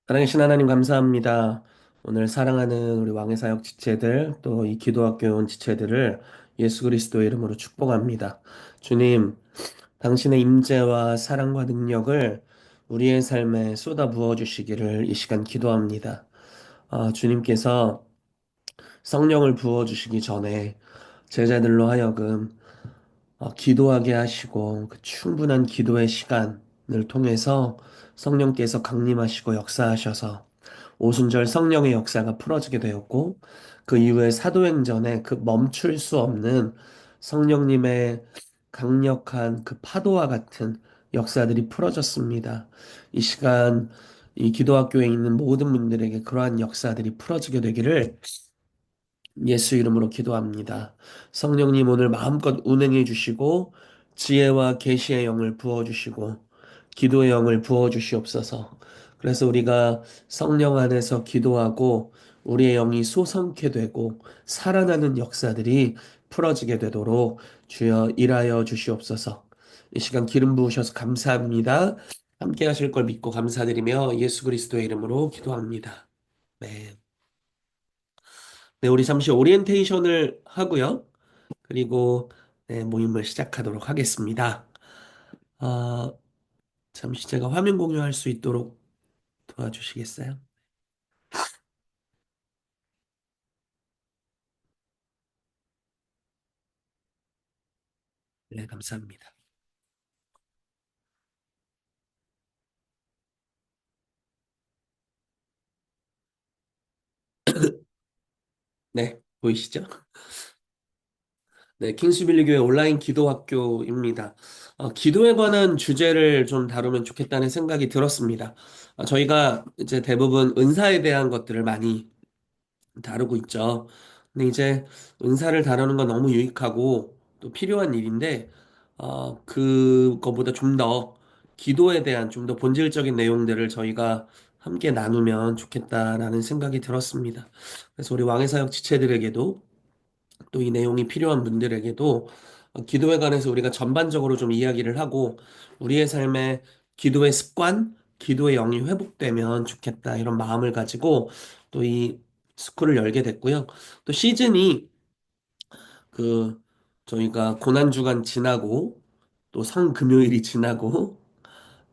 사랑하신 하나님 감사합니다. 오늘 사랑하는 우리 왕의 사역 지체들 또 이 기도학교에 온 지체들을 예수 그리스도의 이름으로 축복합니다. 주님, 당신의 임재와 사랑과 능력을 우리의 삶에 쏟아 부어 주시기를 이 시간 기도합니다. 주님께서 성령을 부어 주시기 전에 제자들로 하여금 기도하게 하시고 그 충분한 기도의 시간을 통해서 성령께서 강림하시고 역사하셔서 오순절 성령의 역사가 풀어지게 되었고 그 이후에 사도행전에 그 멈출 수 없는 성령님의 강력한 그 파도와 같은 역사들이 풀어졌습니다. 이 시간 이 기도학교에 있는 모든 분들에게 그러한 역사들이 풀어지게 되기를 예수 이름으로 기도합니다. 성령님 오늘 마음껏 운행해 주시고 지혜와 계시의 영을 부어 주시고 기도의 영을 부어 주시옵소서. 그래서 우리가 성령 안에서 기도하고 우리의 영이 솟성케 되고 살아나는 역사들이 풀어지게 되도록 주여 일하여 주시옵소서. 이 시간 기름 부으셔서 감사합니다. 함께 하실 걸 믿고 감사드리며 예수 그리스도의 이름으로 기도합니다. 네. 네, 우리 잠시 오리엔테이션을 하고요. 그리고 네, 모임을 시작하도록 하겠습니다. 어, 잠시 제가 화면 공유할 수 있도록 도와주시겠어요? 네, 감사합니다. 네, 보이시죠? 네, 킹스빌리 교회 온라인 기도학교입니다. 기도에 관한 주제를 좀 다루면 좋겠다는 생각이 들었습니다. 저희가 이제 대부분 은사에 대한 것들을 많이 다루고 있죠. 근데 이제 은사를 다루는 건 너무 유익하고 또 필요한 일인데, 그거보다 좀 더 기도에 대한 좀 더 본질적인 내용들을 저희가 함께 나누면 좋겠다라는 생각이 들었습니다. 그래서 우리 왕의 사역 지체들에게도 또 이 내용이 필요한 분들에게도 기도에 관해서 우리가 전반적으로 좀 이야기를 하고 우리의 삶에 기도의 습관, 기도의 영이 회복되면 좋겠다 이런 마음을 가지고 또 이 스쿨을 열게 됐고요. 또 시즌이 그 저희가 고난주간 지나고 또 성금요일이 지나고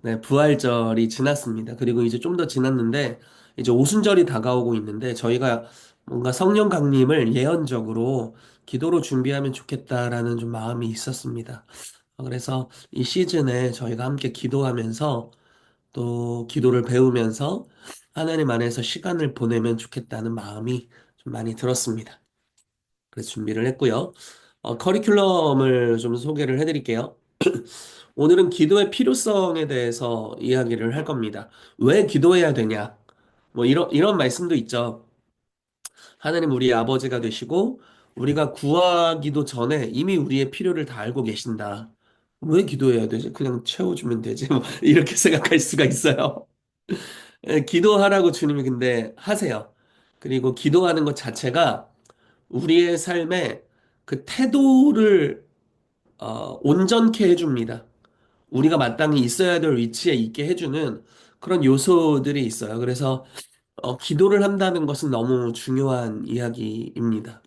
네, 부활절이 지났습니다. 그리고 이제 좀 더 지났는데, 이제 오순절이 다가오고 있는데, 저희가 뭔가 성령 강림을 예언적으로 기도로 준비하면 좋겠다라는 좀 마음이 있었습니다. 그래서 이 시즌에 저희가 함께 기도하면서 또 기도를 배우면서 하나님 안에서 시간을 보내면 좋겠다는 마음이 좀 많이 들었습니다. 그래서 준비를 했고요. 커리큘럼을 좀 소개를 해드릴게요. 오늘은 기도의 필요성에 대해서 이야기를 할 겁니다. 왜 기도해야 되냐? 뭐 이런 말씀도 있죠. 하나님 우리의 아버지가 되시고 우리가 구하기도 전에 이미 우리의 필요를 다 알고 계신다. 왜 기도해야 되지? 그냥 채워주면 되지. 뭐 이렇게 생각할 수가 있어요. 기도하라고 주님이 근데 하세요. 그리고 기도하는 것 자체가 우리의 삶에 그 태도를 온전케 해줍니다. 우리가 마땅히 있어야 될 위치에 있게 해주는 그런 요소들이 있어요. 그래서 기도를 한다는 것은 너무 중요한 이야기입니다.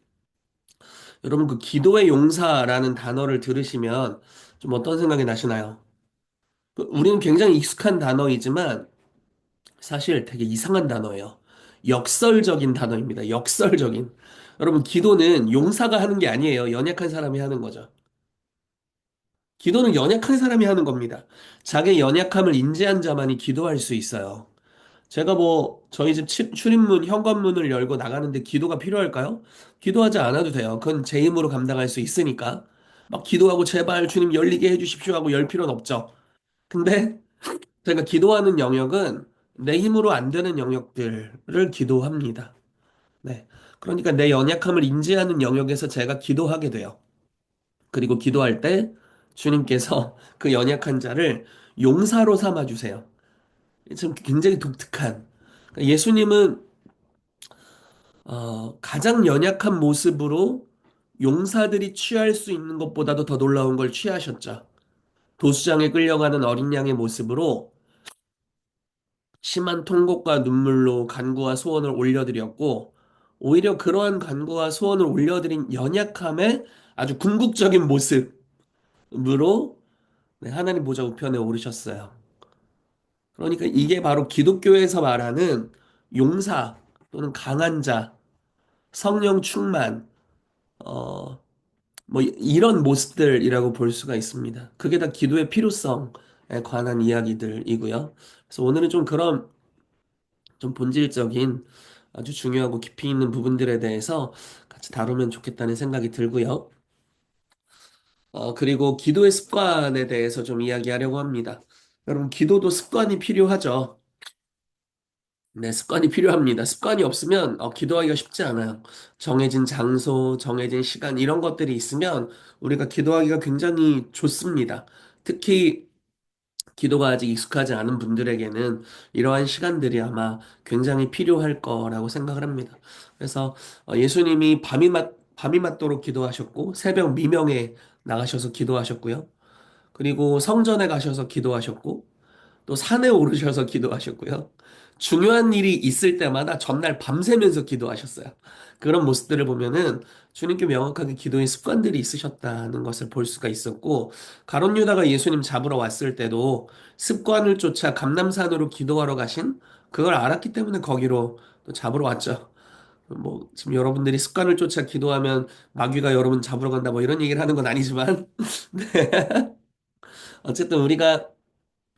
여러분 그 기도의 용사라는 단어를 들으시면 좀 어떤 생각이 나시나요? 우리는 굉장히 익숙한 단어이지만 사실 되게 이상한 단어예요. 역설적인 단어입니다. 역설적인. 여러분 기도는 용사가 하는 게 아니에요. 연약한 사람이 하는 거죠. 기도는 연약한 사람이 하는 겁니다. 자기 연약함을 인지한 자만이 기도할 수 있어요. 제가 뭐 저희 집 출입문 현관문을 열고 나가는데 기도가 필요할까요? 기도하지 않아도 돼요. 그건 제 힘으로 감당할 수 있으니까. 막 기도하고 제발 주님 열리게 해주십시오 하고 열 필요는 없죠. 근데 제가 기도하는 영역은 내 힘으로 안 되는 영역들을 기도합니다. 네. 그러니까 내 연약함을 인지하는 영역에서 제가 기도하게 돼요. 그리고 기도할 때 주님께서 그 연약한 자를 용사로 삼아 주세요. 참 굉장히 독특한. 그러니까 예수님은 가장 연약한 모습으로 용사들이 취할 수 있는 것보다도 더 놀라운 걸 취하셨죠. 도수장에 끌려가는 어린 양의 모습으로 심한 통곡과 눈물로 간구와 소원을 올려드렸고, 오히려 그러한 간구와 소원을 올려드린 연약함의 아주 궁극적인 모습으로 네, 하나님 보좌 우편에 오르셨어요. 그러니까 이게 바로 기독교에서 말하는 용사 또는 강한 자, 성령 충만, 어, 뭐 이런 모습들이라고 볼 수가 있습니다. 그게 다 기도의 필요성에 관한 이야기들이고요. 그래서 오늘은 좀 그런 좀 본질적인 아주 중요하고 깊이 있는 부분들에 대해서 같이 다루면 좋겠다는 생각이 들고요. 그리고 기도의 습관에 대해서 좀 이야기하려고 합니다. 여러분, 기도도 습관이 필요하죠. 네, 습관이 필요합니다. 습관이 없으면 기도하기가 쉽지 않아요. 정해진 장소, 정해진 시간 이런 것들이 있으면 우리가 기도하기가 굉장히 좋습니다. 특히 기도가 아직 익숙하지 않은 분들에게는 이러한 시간들이 아마 굉장히 필요할 거라고 생각을 합니다. 그래서 예수님이 밤이 맞도록 기도하셨고 새벽 미명에 나가셔서 기도하셨고요. 그리고 성전에 가셔서 기도하셨고 또 산에 오르셔서 기도하셨고요. 중요한 일이 있을 때마다 전날 밤새면서 기도하셨어요. 그런 모습들을 보면은 주님께 명확하게 기도의 습관들이 있으셨다는 것을 볼 수가 있었고, 가룟 유다가 예수님 잡으러 왔을 때도 습관을 쫓아 감람산으로 기도하러 가신 그걸 알았기 때문에 거기로 또 잡으러 왔죠. 뭐 지금 여러분들이 습관을 쫓아 기도하면 마귀가 여러분 잡으러 간다 뭐 이런 얘기를 하는 건 아니지만 네. 어쨌든 우리가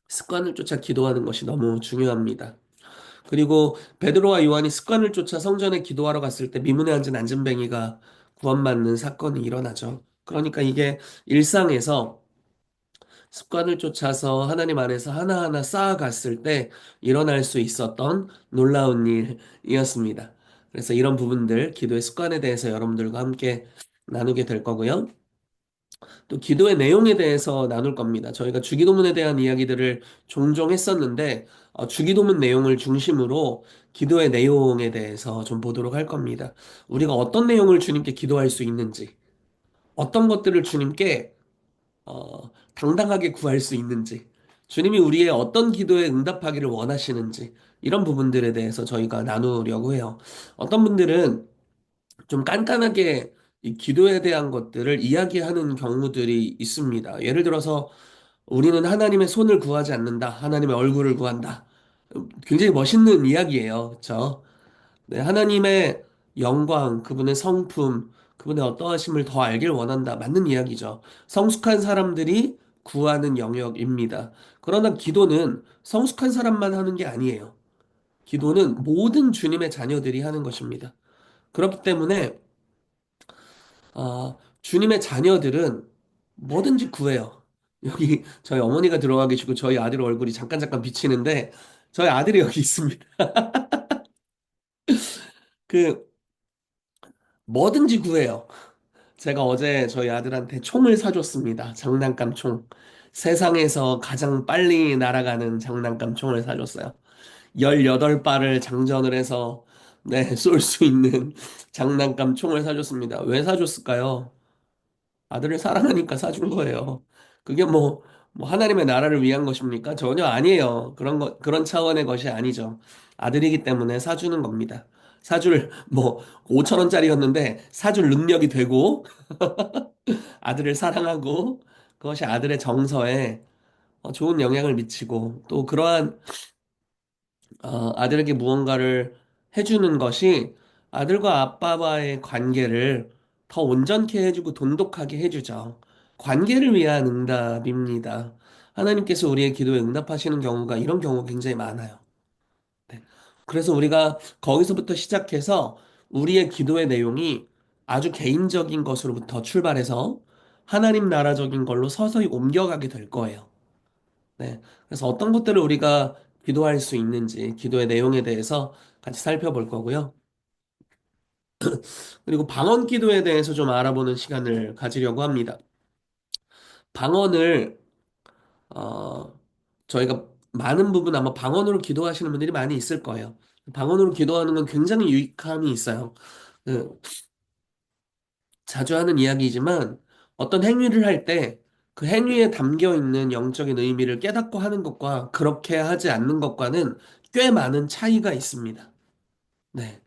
습관을 쫓아 기도하는 것이 너무 중요합니다. 그리고 베드로와 요한이 습관을 쫓아 성전에 기도하러 갔을 때 미문에 앉은 안전뱅이가 구원받는 사건이 일어나죠. 그러니까 이게 일상에서 습관을 쫓아서 하나님 안에서 하나하나 쌓아갔을 때 일어날 수 있었던 놀라운 일이었습니다. 그래서 이런 부분들, 기도의 습관에 대해서 여러분들과 함께 나누게 될 거고요. 또 기도의 내용에 대해서 나눌 겁니다. 저희가 주기도문에 대한 이야기들을 종종 했었는데, 주기도문 내용을 중심으로 기도의 내용에 대해서 좀 보도록 할 겁니다. 우리가 어떤 내용을 주님께 기도할 수 있는지, 어떤 것들을 주님께 당당하게 구할 수 있는지, 주님이 우리의 어떤 기도에 응답하기를 원하시는지, 이런 부분들에 대해서 저희가 나누려고 해요. 어떤 분들은 좀 깐깐하게 이 기도에 대한 것들을 이야기하는 경우들이 있습니다. 예를 들어서 우리는 하나님의 손을 구하지 않는다. 하나님의 얼굴을 구한다. 굉장히 멋있는 이야기예요. 그렇죠? 네, 하나님의 영광, 그분의 성품, 그분의 어떠하심을 더 알길 원한다. 맞는 이야기죠. 성숙한 사람들이 구하는 영역입니다. 그러나 기도는 성숙한 사람만 하는 게 아니에요. 기도는 모든 주님의 자녀들이 하는 것입니다. 그렇기 때문에 주님의 자녀들은 뭐든지 구해요. 여기 저희 어머니가 들어와 계시고 저희 아들 얼굴이 잠깐 잠깐 비치는데 저희 아들이 여기 있습니다. 그 뭐든지 구해요. 제가 어제 저희 아들한테 총을 사줬습니다. 장난감 총. 세상에서 가장 빨리 날아가는 장난감 총을 사줬어요. 18발을 장전을 해서 네, 쏠 수 있는 장난감 총을 사줬습니다. 왜 사줬을까요? 아들을 사랑하니까 사준 거예요. 그게 뭐 하나님의 나라를 위한 것입니까? 전혀 아니에요. 그런 차원의 것이 아니죠. 아들이기 때문에 사주는 겁니다. 사줄, 5천 원짜리였는데 사줄 능력이 되고, 아들을 사랑하고, 그것이 아들의 정서에 좋은 영향을 미치고, 또 그러한 아들에게 무언가를 해주는 것이 아들과 아빠와의 관계를 더 온전케 해주고 돈독하게 해주죠. 관계를 위한 응답입니다. 하나님께서 우리의 기도에 응답하시는 경우가 이런 경우가 굉장히 많아요. 네. 그래서 우리가 거기서부터 시작해서 우리의 기도의 내용이 아주 개인적인 것으로부터 출발해서 하나님 나라적인 걸로 서서히 옮겨가게 될 거예요. 네. 그래서 어떤 것들을 우리가 기도할 수 있는지, 기도의 내용에 대해서 같이 살펴볼 거고요. 그리고 방언 기도에 대해서 좀 알아보는 시간을 가지려고 합니다. 방언을, 어, 저희가 많은 부분 아마 방언으로 기도하시는 분들이 많이 있을 거예요. 방언으로 기도하는 건 굉장히 유익함이 있어요. 그, 자주 하는 이야기이지만 어떤 행위를 할 때 그 행위에 담겨 있는 영적인 의미를 깨닫고 하는 것과 그렇게 하지 않는 것과는 꽤 많은 차이가 있습니다. 네.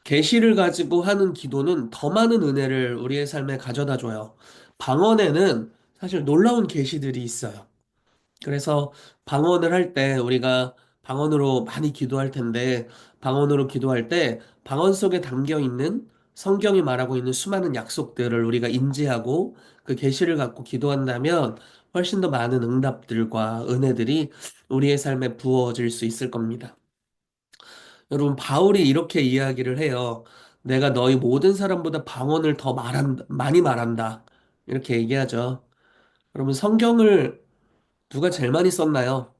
계시를 가지고 하는 기도는 더 많은 은혜를 우리의 삶에 가져다 줘요. 방언에는 사실 놀라운 계시들이 있어요. 그래서 방언을 할 때 우리가 방언으로 많이 기도할 텐데 방언으로 기도할 때 방언 속에 담겨 있는 성경이 말하고 있는 수많은 약속들을 우리가 인지하고 그 계시를 갖고 기도한다면 훨씬 더 많은 응답들과 은혜들이 우리의 삶에 부어질 수 있을 겁니다. 여러분, 바울이 이렇게 이야기를 해요. 내가 너희 모든 사람보다 방언을 더 많이 말한다. 이렇게 얘기하죠. 여러분, 성경을 누가 제일 많이 썼나요?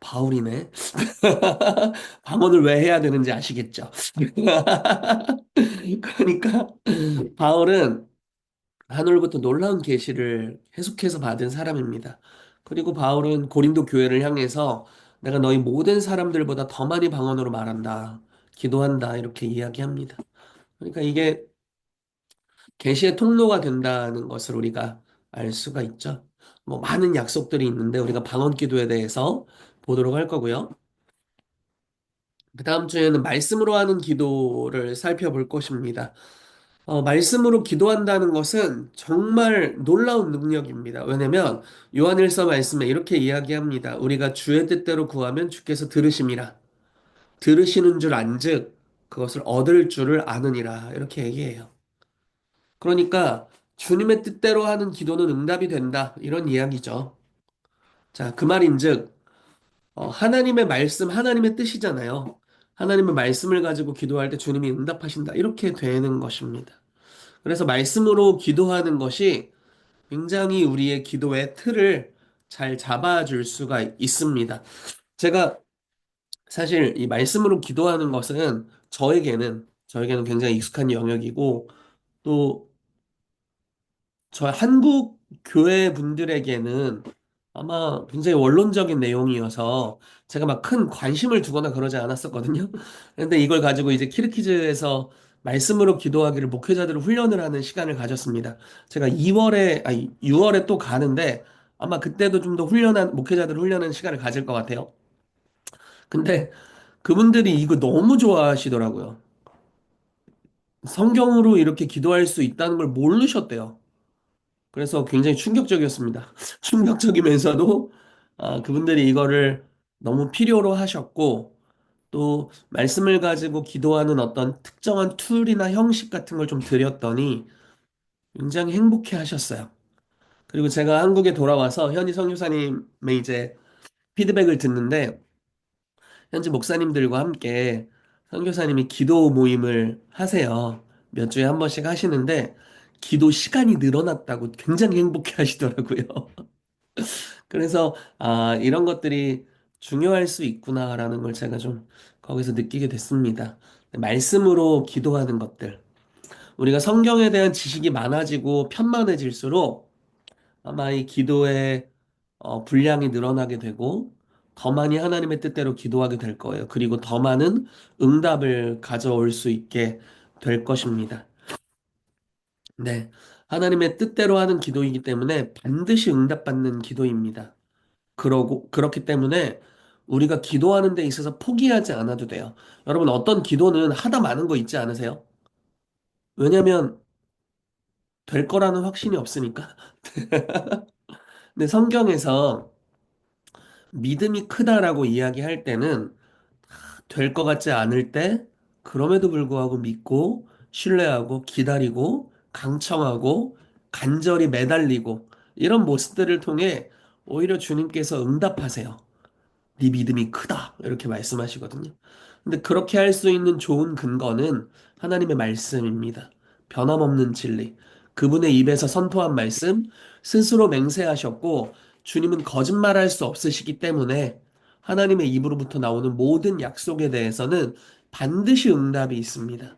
바울이네. 방언을 왜 해야 되는지 아시겠죠? 그러니까 바울은 하늘로부터 놀라운 계시를 계속해서 받은 사람입니다. 그리고 바울은 고린도 교회를 향해서 내가 너희 모든 사람들보다 더 많이 방언으로 말한다. 기도한다. 이렇게 이야기합니다. 그러니까 이게 계시의 통로가 된다는 것을 우리가 알 수가 있죠. 뭐 많은 약속들이 있는데 우리가 방언 기도에 대해서 보도록 할 거고요. 그 다음 주에는 말씀으로 하는 기도를 살펴볼 것입니다. 말씀으로 기도한다는 것은 정말 놀라운 능력입니다. 왜냐면 요한일서 말씀에 이렇게 이야기합니다. 우리가 주의 뜻대로 구하면 주께서 들으심이라. 들으시는 줄 안즉 그것을 얻을 줄을 아느니라. 이렇게 얘기해요. 그러니까 주님의 뜻대로 하는 기도는 응답이 된다. 이런 이야기죠. 자, 그 말인즉 하나님의 말씀, 하나님의 뜻이잖아요. 하나님의 말씀을 가지고 기도할 때 주님이 응답하신다. 이렇게 되는 것입니다. 그래서 말씀으로 기도하는 것이 굉장히 우리의 기도의 틀을 잘 잡아줄 수가 있습니다. 제가 사실 이 말씀으로 기도하는 것은 저에게는 굉장히 익숙한 영역이고 또 저 한국 교회 분들에게는 아마 굉장히 원론적인 내용이어서 제가 막 큰 관심을 두거나 그러지 않았었거든요. 근데 이걸 가지고 이제 키르키즈에서 말씀으로 기도하기를 목회자들을 훈련을 하는 시간을 가졌습니다. 제가 6월에 또 가는데 아마 그때도 좀 더 목회자들을 훈련하는 시간을 가질 것 같아요. 근데 그분들이 이거 너무 좋아하시더라고요. 성경으로 이렇게 기도할 수 있다는 걸 모르셨대요. 그래서 굉장히 충격적이었습니다. 충격적이면서도 그분들이 이거를 너무 필요로 하셨고 또 말씀을 가지고 기도하는 어떤 특정한 툴이나 형식 같은 걸 좀 드렸더니 굉장히 행복해 하셨어요. 그리고 제가 한국에 돌아와서 현지 선교사님의 이제 피드백을 듣는데 현지 목사님들과 함께 선교사님이 기도 모임을 하세요. 몇 주에 한 번씩 하시는데 기도 시간이 늘어났다고 굉장히 행복해 하시더라고요. 그래서 이런 것들이 중요할 수 있구나라는 걸 제가 좀 거기서 느끼게 됐습니다. 말씀으로 기도하는 것들. 우리가 성경에 대한 지식이 많아지고 편만해질수록 아마 이 기도의 분량이 늘어나게 되고 더 많이 하나님의 뜻대로 기도하게 될 거예요. 그리고 더 많은 응답을 가져올 수 있게 될 것입니다. 네. 하나님의 뜻대로 하는 기도이기 때문에 반드시 응답받는 기도입니다. 그렇기 때문에 우리가 기도하는 데 있어서 포기하지 않아도 돼요. 여러분, 어떤 기도는 하다 마는 거 있지 않으세요? 왜냐면 될 거라는 확신이 없으니까. 근데 성경에서 믿음이 크다라고 이야기할 때는 될 것 같지 않을 때, 그럼에도 불구하고 믿고, 신뢰하고, 기다리고, 강청하고, 간절히 매달리고, 이런 모습들을 통해 오히려 주님께서 응답하세요. 네 믿음이 크다. 이렇게 말씀하시거든요. 근데 그렇게 할 수 있는 좋은 근거는 하나님의 말씀입니다. 변함없는 진리. 그분의 입에서 선포한 말씀, 스스로 맹세하셨고, 주님은 거짓말할 수 없으시기 때문에 하나님의 입으로부터 나오는 모든 약속에 대해서는 반드시 응답이 있습니다.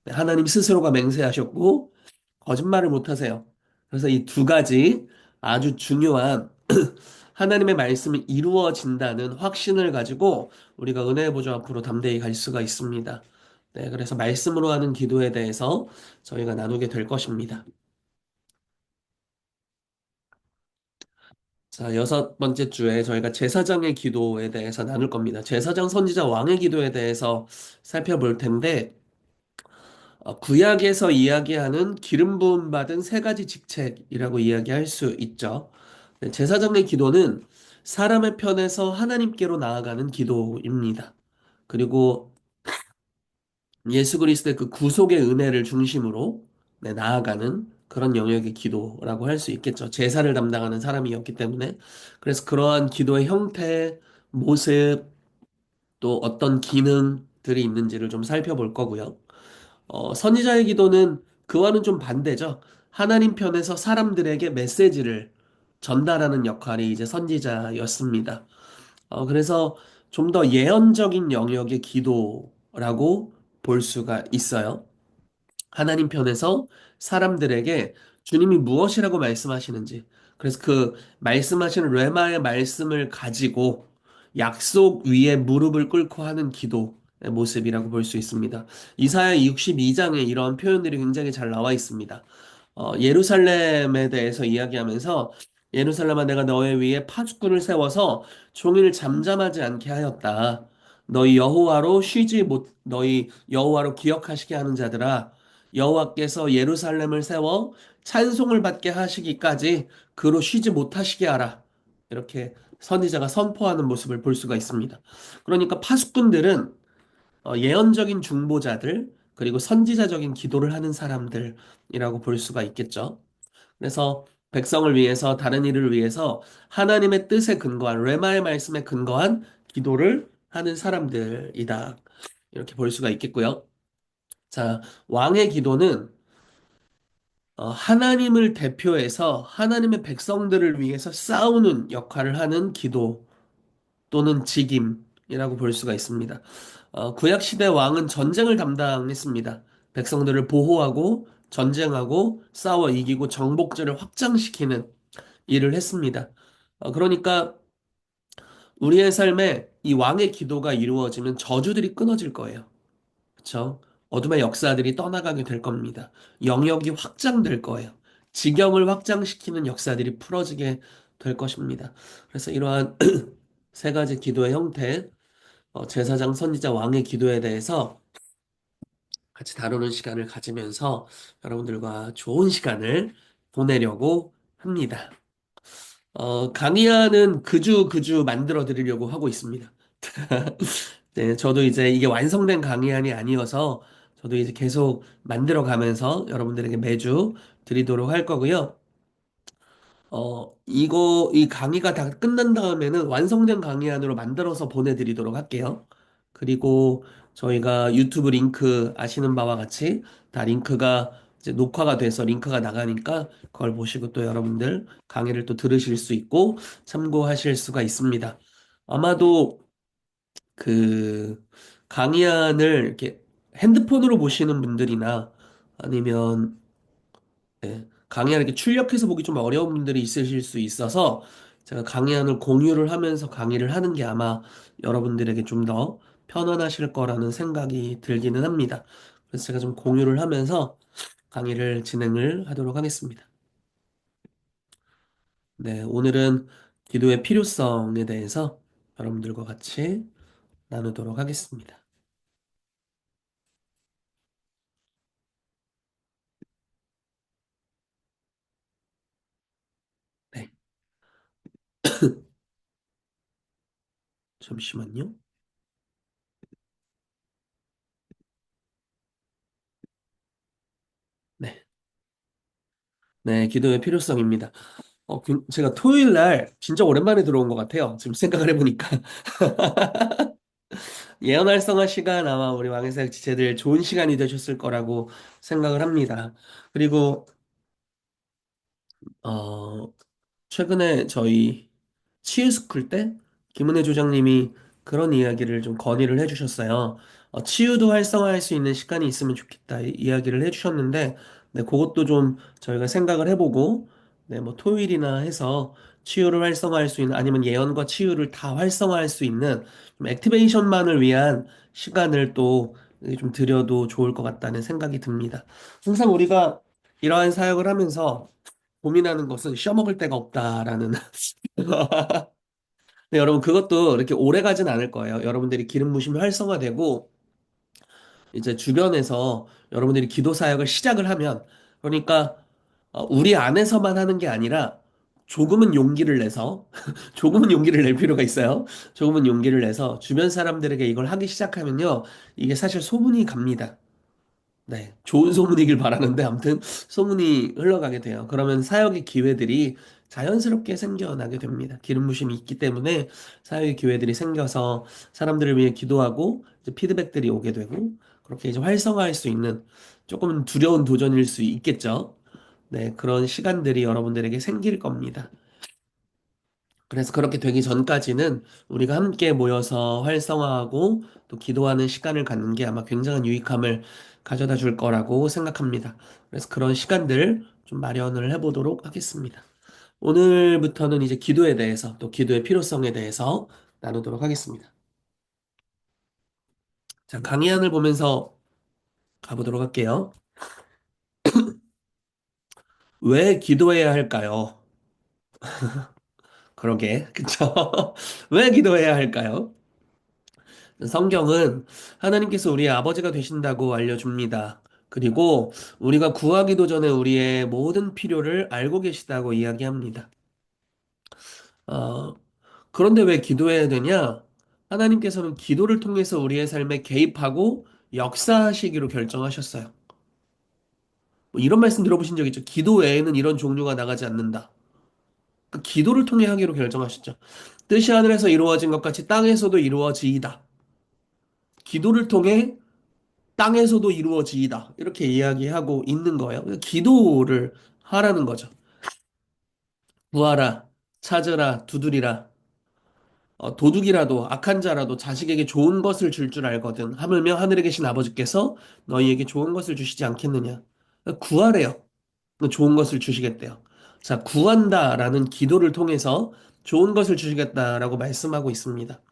네, 하나님 스스로가 맹세하셨고, 거짓말을 못 하세요. 그래서 이 두 가지 아주 중요한 하나님의 말씀이 이루어진다는 확신을 가지고 우리가 은혜의 보좌 앞으로 담대히 갈 수가 있습니다. 네, 그래서 말씀으로 하는 기도에 대해서 저희가 나누게 될 것입니다. 자, 여섯 번째 주에 저희가 제사장의 기도에 대해서 나눌 겁니다. 제사장, 선지자, 왕의 기도에 대해서 살펴볼 텐데, 구약에서 이야기하는 기름 부음 받은 세 가지 직책이라고 이야기할 수 있죠. 네, 제사장의 기도는 사람의 편에서 하나님께로 나아가는 기도입니다. 그리고 예수 그리스도의 그 구속의 은혜를 중심으로 나아가는 그런 영역의 기도라고 할 수 있겠죠. 제사를 담당하는 사람이었기 때문에. 그래서 그러한 기도의 형태, 모습, 또 어떤 기능들이 있는지를 좀 살펴볼 거고요. 선지자의 기도는 그와는 좀 반대죠. 하나님 편에서 사람들에게 메시지를 전달하는 역할이 이제 선지자였습니다. 그래서 좀 더 예언적인 영역의 기도라고 볼 수가 있어요. 하나님 편에서 사람들에게 주님이 무엇이라고 말씀하시는지, 그래서 그 말씀하시는 레마의 말씀을 가지고 약속 위에 무릎을 꿇고 하는 기도의 모습이라고 볼 수 있습니다. 이사야 62장에 이러한 표현들이 굉장히 잘 나와 있습니다. 예루살렘에 대해서 이야기하면서 예루살렘아 내가 너의 위에 파수꾼을 세워서 종일 잠잠하지 않게 하였다. 너희 여호와로 기억하시게 하는 자들아 여호와께서 예루살렘을 세워 찬송을 받게 하시기까지 그로 쉬지 못하시게 하라. 이렇게 선지자가 선포하는 모습을 볼 수가 있습니다. 그러니까 파수꾼들은 예언적인 중보자들 그리고 선지자적인 기도를 하는 사람들이라고 볼 수가 있겠죠. 그래서 백성을 위해서 다른 일을 위해서 하나님의 뜻에 근거한 레마의 말씀에 근거한 기도를 하는 사람들이다. 이렇게 볼 수가 있겠고요. 자, 왕의 기도는 하나님을 대표해서 하나님의 백성들을 위해서 싸우는 역할을 하는 기도 또는 직임이라고 볼 수가 있습니다. 구약시대 왕은 전쟁을 담당했습니다. 백성들을 보호하고 전쟁하고 싸워 이기고 정복지를 확장시키는 일을 했습니다. 그러니까 우리의 삶에 이 왕의 기도가 이루어지면 저주들이 끊어질 거예요. 그렇죠? 어둠의 역사들이 떠나가게 될 겁니다. 영역이 확장될 거예요. 지경을 확장시키는 역사들이 풀어지게 될 것입니다. 그래서 이러한 세 가지 기도의 형태, 제사장, 선지자, 왕의 기도에 대해서 같이 다루는 시간을 가지면서 여러분들과 좋은 시간을 보내려고 합니다. 강의안은 그주 만들어 드리려고 하고 있습니다. 네, 저도 이제 이게 완성된 강의안이 아니어서 저도 이제 계속 만들어 가면서 여러분들에게 매주 드리도록 할 거고요. 이 강의가 다 끝난 다음에는 완성된 강의안으로 만들어서 보내드리도록 할게요. 그리고 저희가 유튜브 링크 아시는 바와 같이 다 링크가 이제 녹화가 돼서 링크가 나가니까 그걸 보시고 또 여러분들 강의를 또 들으실 수 있고 참고하실 수가 있습니다. 아마도 그 강의안을 이렇게 핸드폰으로 보시는 분들이나 아니면 강의안 이렇게 출력해서 보기 좀 어려운 분들이 있으실 수 있어서 제가 강의안을 공유를 하면서 강의를 하는 게 아마 여러분들에게 좀 더 편안하실 거라는 생각이 들기는 합니다. 그래서 제가 좀 공유를 하면서 강의를 진행을 하도록 하겠습니다. 네, 오늘은 기도의 필요성에 대해서 여러분들과 같이 나누도록 하겠습니다. 네, 잠시만요. 네, 네, 기도의 필요성입니다. 제가 토요일 날 진짜 오랜만에 들어온 것 같아요. 지금 생각을 해보니까. 예언 활성화 시간 아마 우리 왕의사역 지체들 좋은 시간이 되셨을 거라고 생각을 합니다. 그리고, 어, 최근에 저희 치유스쿨 때 김은혜 조장님이 그런 이야기를 좀 건의를 해주셨어요. 치유도 활성화할 수 있는 시간이 있으면 좋겠다 이야기를 해주셨는데, 네, 그것도 좀 저희가 생각을 해보고, 네, 뭐 토요일이나 해서 치유를 활성화할 수 있는 아니면 예언과 치유를 다 활성화할 수 있는 좀 액티베이션만을 위한 시간을 또 좀 드려도 좋을 것 같다는 생각이 듭니다. 항상 우리가 이러한 사역을 하면서 고민하는 것은 쉬어먹을 데가 없다라는. 네, 여러분, 그것도 이렇게 오래 가진 않을 거예요. 여러분들이 기름 부심이 활성화되고, 이제 주변에서 여러분들이 기도 사역을 시작을 하면, 그러니까, 우리 안에서만 하는 게 아니라, 조금은 용기를 내서, 조금은 용기를 낼 필요가 있어요. 조금은 용기를 내서, 주변 사람들에게 이걸 하기 시작하면요, 이게 사실 소문이 갑니다. 네, 좋은 소문이길 바라는데 아무튼 소문이 흘러가게 돼요. 그러면 사역의 기회들이 자연스럽게 생겨나게 됩니다. 기름 부심이 있기 때문에 사역의 기회들이 생겨서 사람들을 위해 기도하고 이제 피드백들이 오게 되고 그렇게 이제 활성화할 수 있는 조금은 두려운 도전일 수 있겠죠. 네, 그런 시간들이 여러분들에게 생길 겁니다. 그래서 그렇게 되기 전까지는 우리가 함께 모여서 활성화하고 또 기도하는 시간을 갖는 게 아마 굉장한 유익함을 가져다 줄 거라고 생각합니다. 그래서 그런 시간들 좀 마련을 해보도록 하겠습니다. 오늘부터는 이제 기도에 대해서 또 기도의 필요성에 대해서 나누도록 하겠습니다. 자, 강의안을 보면서 가보도록 할게요. 왜 기도해야 할까요? 그러게, 그쵸? 왜 기도해야 할까요? 성경은 하나님께서 우리의 아버지가 되신다고 알려줍니다. 그리고 우리가 구하기도 전에 우리의 모든 필요를 알고 계시다고 이야기합니다. 어, 그런데 왜 기도해야 되냐? 하나님께서는 기도를 통해서 우리의 삶에 개입하고 역사하시기로 결정하셨어요. 뭐 이런 말씀 들어보신 적 있죠? 기도 외에는 이런 종류가 나가지 않는다. 그 기도를 통해 하기로 결정하셨죠. 뜻이 하늘에서 이루어진 것 같이 땅에서도 이루어지이다. 기도를 통해 땅에서도 이루어지이다. 이렇게 이야기하고 있는 거예요. 기도를 하라는 거죠. 구하라, 찾으라, 두드리라. 도둑이라도 악한 자라도 자식에게 좋은 것을 줄 알거든. 하물며 하늘에 계신 아버지께서 너희에게 좋은 것을 주시지 않겠느냐. 구하래요. 좋은 것을 주시겠대요. 자, 구한다라는 기도를 통해서 좋은 것을 주시겠다라고 말씀하고 있습니다.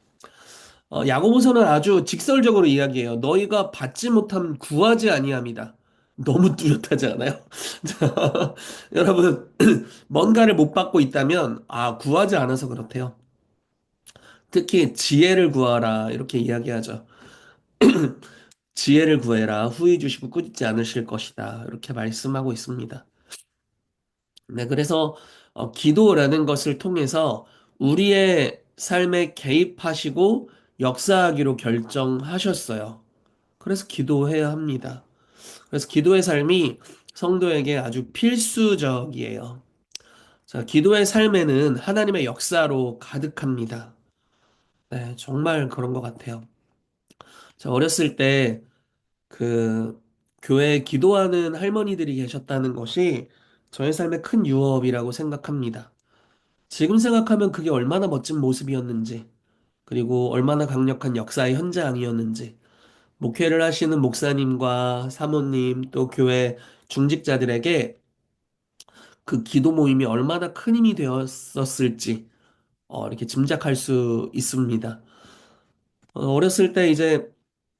야고보서는 아주 직설적으로 이야기해요. 너희가 받지 못함 구하지 아니함이다. 너무 뚜렷하지 않아요? 자, 여러분, 뭔가를 못 받고 있다면, 구하지 않아서 그렇대요. 특히 지혜를 구하라, 이렇게 이야기하죠. 지혜를 구해라, 후히 주시고 꾸짖지 않으실 것이다. 이렇게 말씀하고 있습니다. 네, 그래서, 기도라는 것을 통해서 우리의 삶에 개입하시고 역사하기로 결정하셨어요. 그래서 기도해야 합니다. 그래서 기도의 삶이 성도에게 아주 필수적이에요. 자, 기도의 삶에는 하나님의 역사로 가득합니다. 네, 정말 그런 것 같아요. 자, 어렸을 때 그 교회에 기도하는 할머니들이 계셨다는 것이 저의 삶의 큰 유업이라고 생각합니다. 지금 생각하면 그게 얼마나 멋진 모습이었는지, 그리고 얼마나 강력한 역사의 현장이었는지, 목회를 하시는 목사님과 사모님 또 교회 중직자들에게 그 기도 모임이 얼마나 큰 힘이 되었었을지 이렇게 짐작할 수 있습니다. 어렸을 때 이제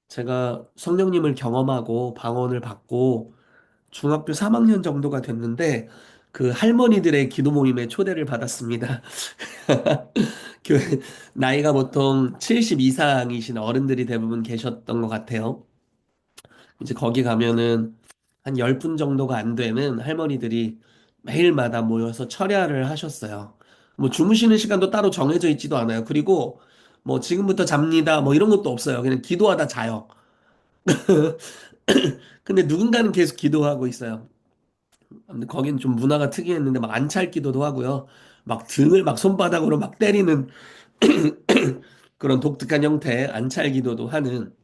제가 성령님을 경험하고 방언을 받고 중학교 3학년 정도가 됐는데 그 할머니들의 기도 모임에 초대를 받았습니다. 교회 나이가 보통 70 이상이신 어른들이 대부분 계셨던 것 같아요. 이제 거기 가면은 한 10분 정도가 안 되는 할머니들이 매일마다 모여서 철야를 하셨어요. 뭐 주무시는 시간도 따로 정해져 있지도 않아요. 그리고 뭐 지금부터 잡니다 뭐 이런 것도 없어요. 그냥 기도하다 자요. 근데 누군가는 계속 기도하고 있어요. 근데 거기는 좀 문화가 특이했는데 막 안찰 기도도 하고요. 막 등을 막 손바닥으로 막 때리는 그런 독특한 형태의 안찰 기도도 하는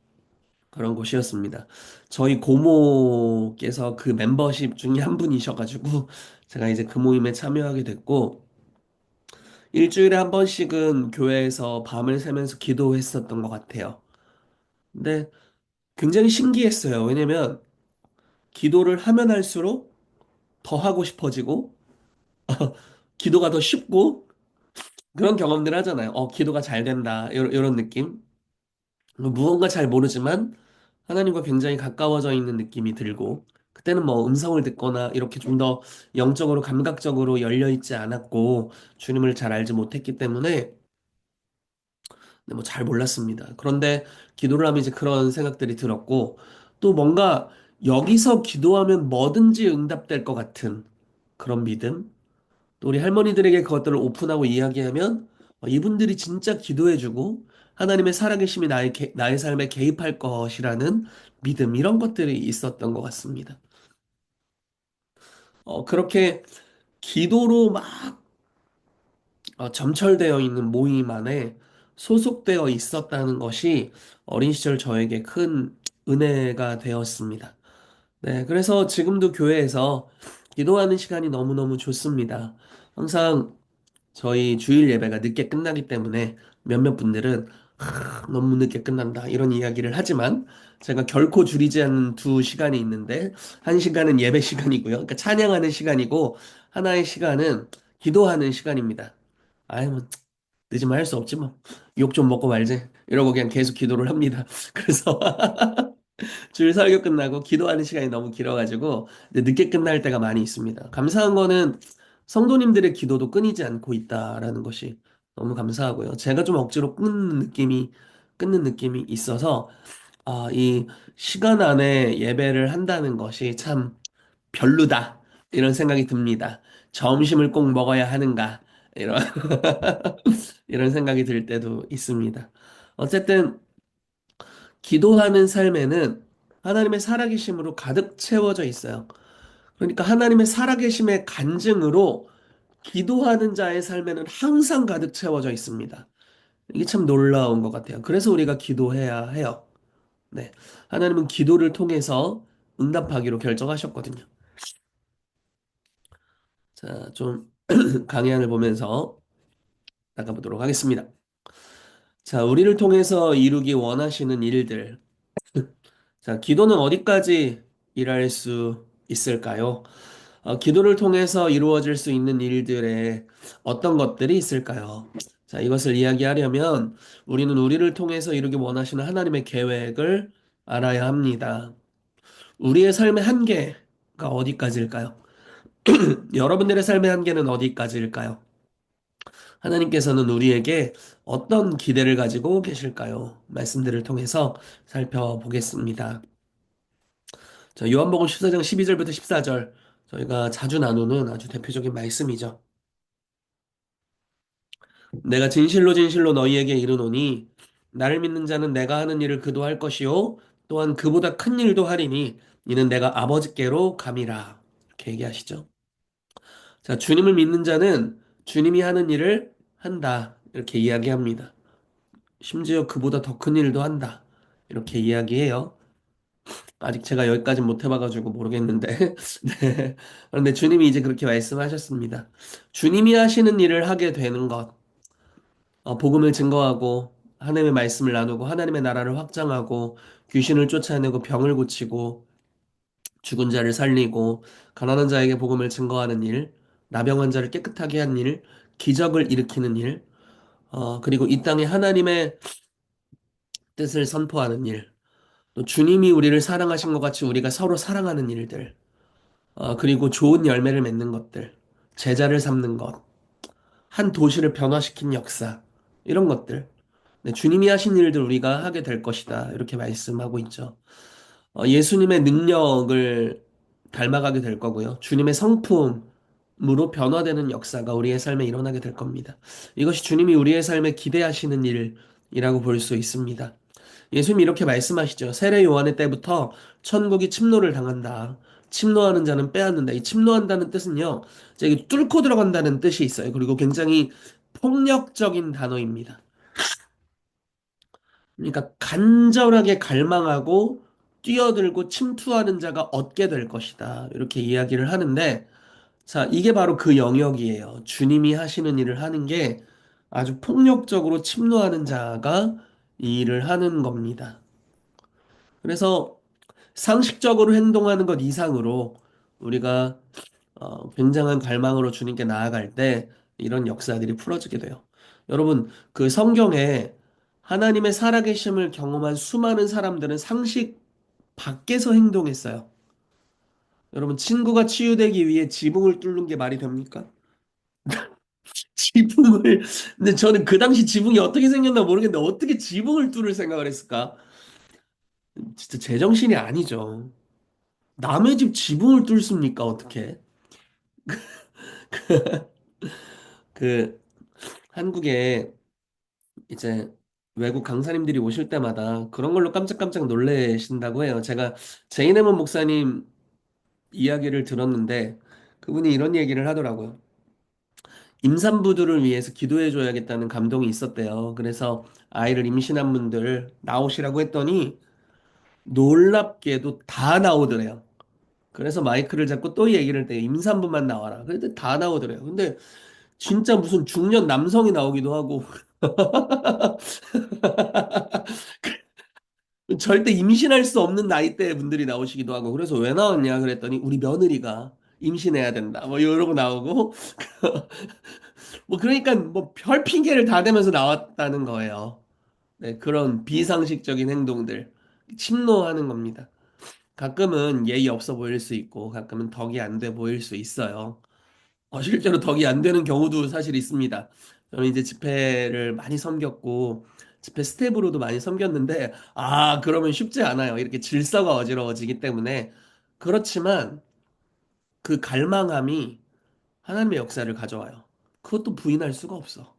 그런 곳이었습니다. 저희 고모께서 그 멤버십 중에 한 분이셔가지고 제가 이제 그 모임에 참여하게 됐고 일주일에 한 번씩은 교회에서 밤을 새면서 기도했었던 것 같아요. 근데 굉장히 신기했어요. 왜냐면 기도를 하면 할수록 더 하고 싶어지고 기도가 더 쉽고 그런 경험들 하잖아요. 기도가 잘 된다. 이런 느낌. 무언가 잘 모르지만 하나님과 굉장히 가까워져 있는 느낌이 들고 그때는 뭐 음성을 듣거나 이렇게 좀 더 영적으로 감각적으로 열려 있지 않았고 주님을 잘 알지 못했기 때문에 뭐 잘 몰랐습니다. 그런데 기도를 하면 이제 그런 생각들이 들었고 또 뭔가 여기서 기도하면 뭐든지 응답될 것 같은 그런 믿음. 또 우리 할머니들에게 그것들을 오픈하고 이야기하면 이분들이 진짜 기도해주고 하나님의 살아계심이 나의 삶에 개입할 것이라는 믿음 이런 것들이 있었던 것 같습니다. 그렇게 기도로 막 점철되어 있는 모임 안에 소속되어 있었다는 것이 어린 시절 저에게 큰 은혜가 되었습니다. 네, 그래서 지금도 교회에서 기도하는 시간이 너무너무 좋습니다. 항상 저희 주일 예배가 늦게 끝나기 때문에 몇몇 분들은 너무 늦게 끝난다 이런 이야기를 하지만 제가 결코 줄이지 않는 두 시간이 있는데 한 시간은 예배 시간이고요. 그러니까 찬양하는 시간이고 하나의 시간은 기도하는 시간입니다. 아이 뭐 늦으면 할 수 없지 뭐. 욕 좀 먹고 말지. 이러고 그냥 계속 기도를 합니다. 그래서 주일 설교 끝나고 기도하는 시간이 너무 길어가지고 이제 늦게 끝날 때가 많이 있습니다. 감사한 거는 성도님들의 기도도 끊이지 않고 있다라는 것이 너무 감사하고요. 제가 좀 억지로 끊는 느낌이 있어서 이 시간 안에 예배를 한다는 것이 참 별로다 이런 생각이 듭니다. 점심을 꼭 먹어야 하는가 이런 이런 생각이 들 때도 있습니다. 어쨌든 기도하는 삶에는 하나님의 살아계심으로 가득 채워져 있어요. 그러니까 하나님의 살아계심의 간증으로 기도하는 자의 삶에는 항상 가득 채워져 있습니다. 이게 참 놀라운 것 같아요. 그래서 우리가 기도해야 해요. 네. 하나님은 기도를 통해서 응답하기로 결정하셨거든요. 자, 좀 강의안을 보면서 나가보도록 하겠습니다. 자, 우리를 통해서 이루기 원하시는 일들. 자, 기도는 어디까지 일할 수 있을까요? 기도를 통해서 이루어질 수 있는 일들에 어떤 것들이 있을까요? 자, 이것을 이야기하려면 우리는 우리를 통해서 이루기 원하시는 하나님의 계획을 알아야 합니다. 우리의 삶의 한계가 어디까지일까요? 여러분들의 삶의 한계는 어디까지일까요? 하나님께서는 우리에게 어떤 기대를 가지고 계실까요? 말씀들을 통해서 살펴보겠습니다. 자, 요한복음 14장 12절부터 14절 저희가 자주 나누는 아주 대표적인 말씀이죠. 내가 진실로 진실로 너희에게 이르노니 나를 믿는 자는 내가 하는 일을 그도 할 것이요 또한 그보다 큰 일도 하리니 이는 내가 아버지께로 감이라 이렇게 얘기하시죠. 자, 주님을 믿는 자는 주님이 하는 일을 한다 이렇게 이야기합니다. 심지어 그보다 더 큰 일도 한다 이렇게 이야기해요. 아직 제가 여기까지 못 해봐가지고 모르겠는데. 네. 그런데 주님이 이제 그렇게 말씀하셨습니다. 주님이 하시는 일을 하게 되는 것, 복음을 증거하고, 하나님의 말씀을 나누고, 하나님의 나라를 확장하고, 귀신을 쫓아내고, 병을 고치고, 죽은 자를 살리고, 가난한 자에게 복음을 증거하는 일, 나병한 자를 깨끗하게 한 일, 기적을 일으키는 일, 그리고 이 땅에 하나님의 뜻을 선포하는 일, 또 주님이 우리를 사랑하신 것 같이 우리가 서로 사랑하는 일들, 그리고 좋은 열매를 맺는 것들, 제자를 삼는 것, 한 도시를 변화시킨 역사, 이런 것들. 네, 주님이 하신 일들 우리가 하게 될 것이다. 이렇게 말씀하고 있죠. 예수님의 능력을 닮아가게 될 거고요. 주님의 성품으로 변화되는 역사가 우리의 삶에 일어나게 될 겁니다. 이것이 주님이 우리의 삶에 기대하시는 일이라고 볼 수 있습니다. 예수님이 이렇게 말씀하시죠. 세례 요한의 때부터 천국이 침노를 당한다. 침노하는 자는 빼앗는다. 이 침노한다는 뜻은요. 이게 뚫고 들어간다는 뜻이 있어요. 그리고 굉장히 폭력적인 단어입니다. 그러니까 간절하게 갈망하고 뛰어들고 침투하는 자가 얻게 될 것이다. 이렇게 이야기를 하는데 자, 이게 바로 그 영역이에요. 주님이 하시는 일을 하는 게 아주 폭력적으로 침노하는 자가 이 일을 하는 겁니다. 그래서 상식적으로 행동하는 것 이상으로 우리가 굉장한 갈망으로 주님께 나아갈 때 이런 역사들이 풀어지게 돼요. 여러분, 그 성경에 하나님의 살아계심을 경험한 수많은 사람들은 상식 밖에서 행동했어요. 여러분, 친구가 치유되기 위해 지붕을 뚫는 게 말이 됩니까? 지붕을, 근데 저는 그 당시 지붕이 어떻게 생겼나 모르겠는데 어떻게 지붕을 뚫을 생각을 했을까? 진짜 제정신이 아니죠. 남의 집 지붕을 뚫습니까? 어떻게? 그, 한국에 이제 외국 강사님들이 오실 때마다 그런 걸로 깜짝깜짝 놀래신다고 해요. 제가 제이네먼 목사님 이야기를 들었는데 그분이 이런 얘기를 하더라고요. 임산부들을 위해서 기도해 줘야겠다는 감동이 있었대요. 그래서 아이를 임신한 분들 나오시라고 했더니 놀랍게도 다 나오더래요. 그래서 마이크를 잡고 또 얘기를 해요. 임산부만 나와라. 그런데 다 나오더래요. 근데 진짜 무슨 중년 남성이 나오기도 하고 절대 임신할 수 없는 나이대 분들이 나오시기도 하고 그래서 왜 나왔냐 그랬더니 우리 며느리가 임신해야 된다 뭐 이러고 나오고 뭐 그러니까 뭐 별 핑계를 다 대면서 나왔다는 거예요. 네, 그런 비상식적인 행동들 침노하는 겁니다. 가끔은 예의 없어 보일 수 있고 가끔은 덕이 안 돼 보일 수 있어요. 실제로 덕이 안 되는 경우도 사실 있습니다. 저는 이제 집회를 많이 섬겼고, 집회 스텝으로도 많이 섬겼는데, 그러면 쉽지 않아요. 이렇게 질서가 어지러워지기 때문에. 그렇지만 그 갈망함이 하나님의 역사를 가져와요. 그것도 부인할 수가 없어.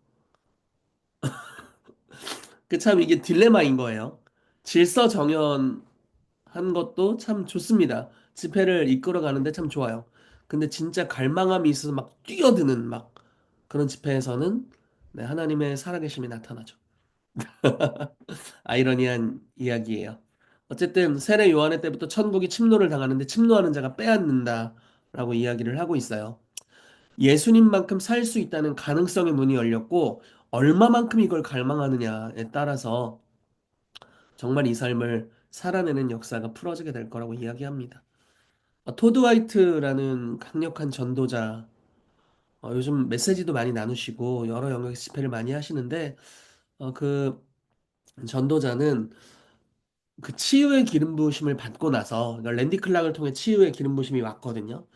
그 참 이게 딜레마인 거예요. 질서 정연한 것도 참 좋습니다. 집회를 이끌어 가는데 참 좋아요. 근데 진짜 갈망함이 있어서 막 뛰어드는 막 그런 집회에서는 네, 하나님의 살아계심이 나타나죠. 아이러니한 이야기예요. 어쨌든 세례 요한의 때부터 천국이 침노를 당하는데 침노하는 자가 빼앗는다라고 이야기를 하고 있어요. 예수님만큼 살 수 있다는 가능성의 문이 열렸고 얼마만큼 이걸 갈망하느냐에 따라서 정말 이 삶을 살아내는 역사가 풀어지게 될 거라고 이야기합니다. 토드 화이트라는 강력한 전도자, 요즘 메시지도 많이 나누시고 여러 영역 집회를 많이 하시는데 그 전도자는 그 치유의 기름 부으심을 받고 나서 그러니까 랜디 클락을 통해 치유의 기름 부으심이 왔거든요.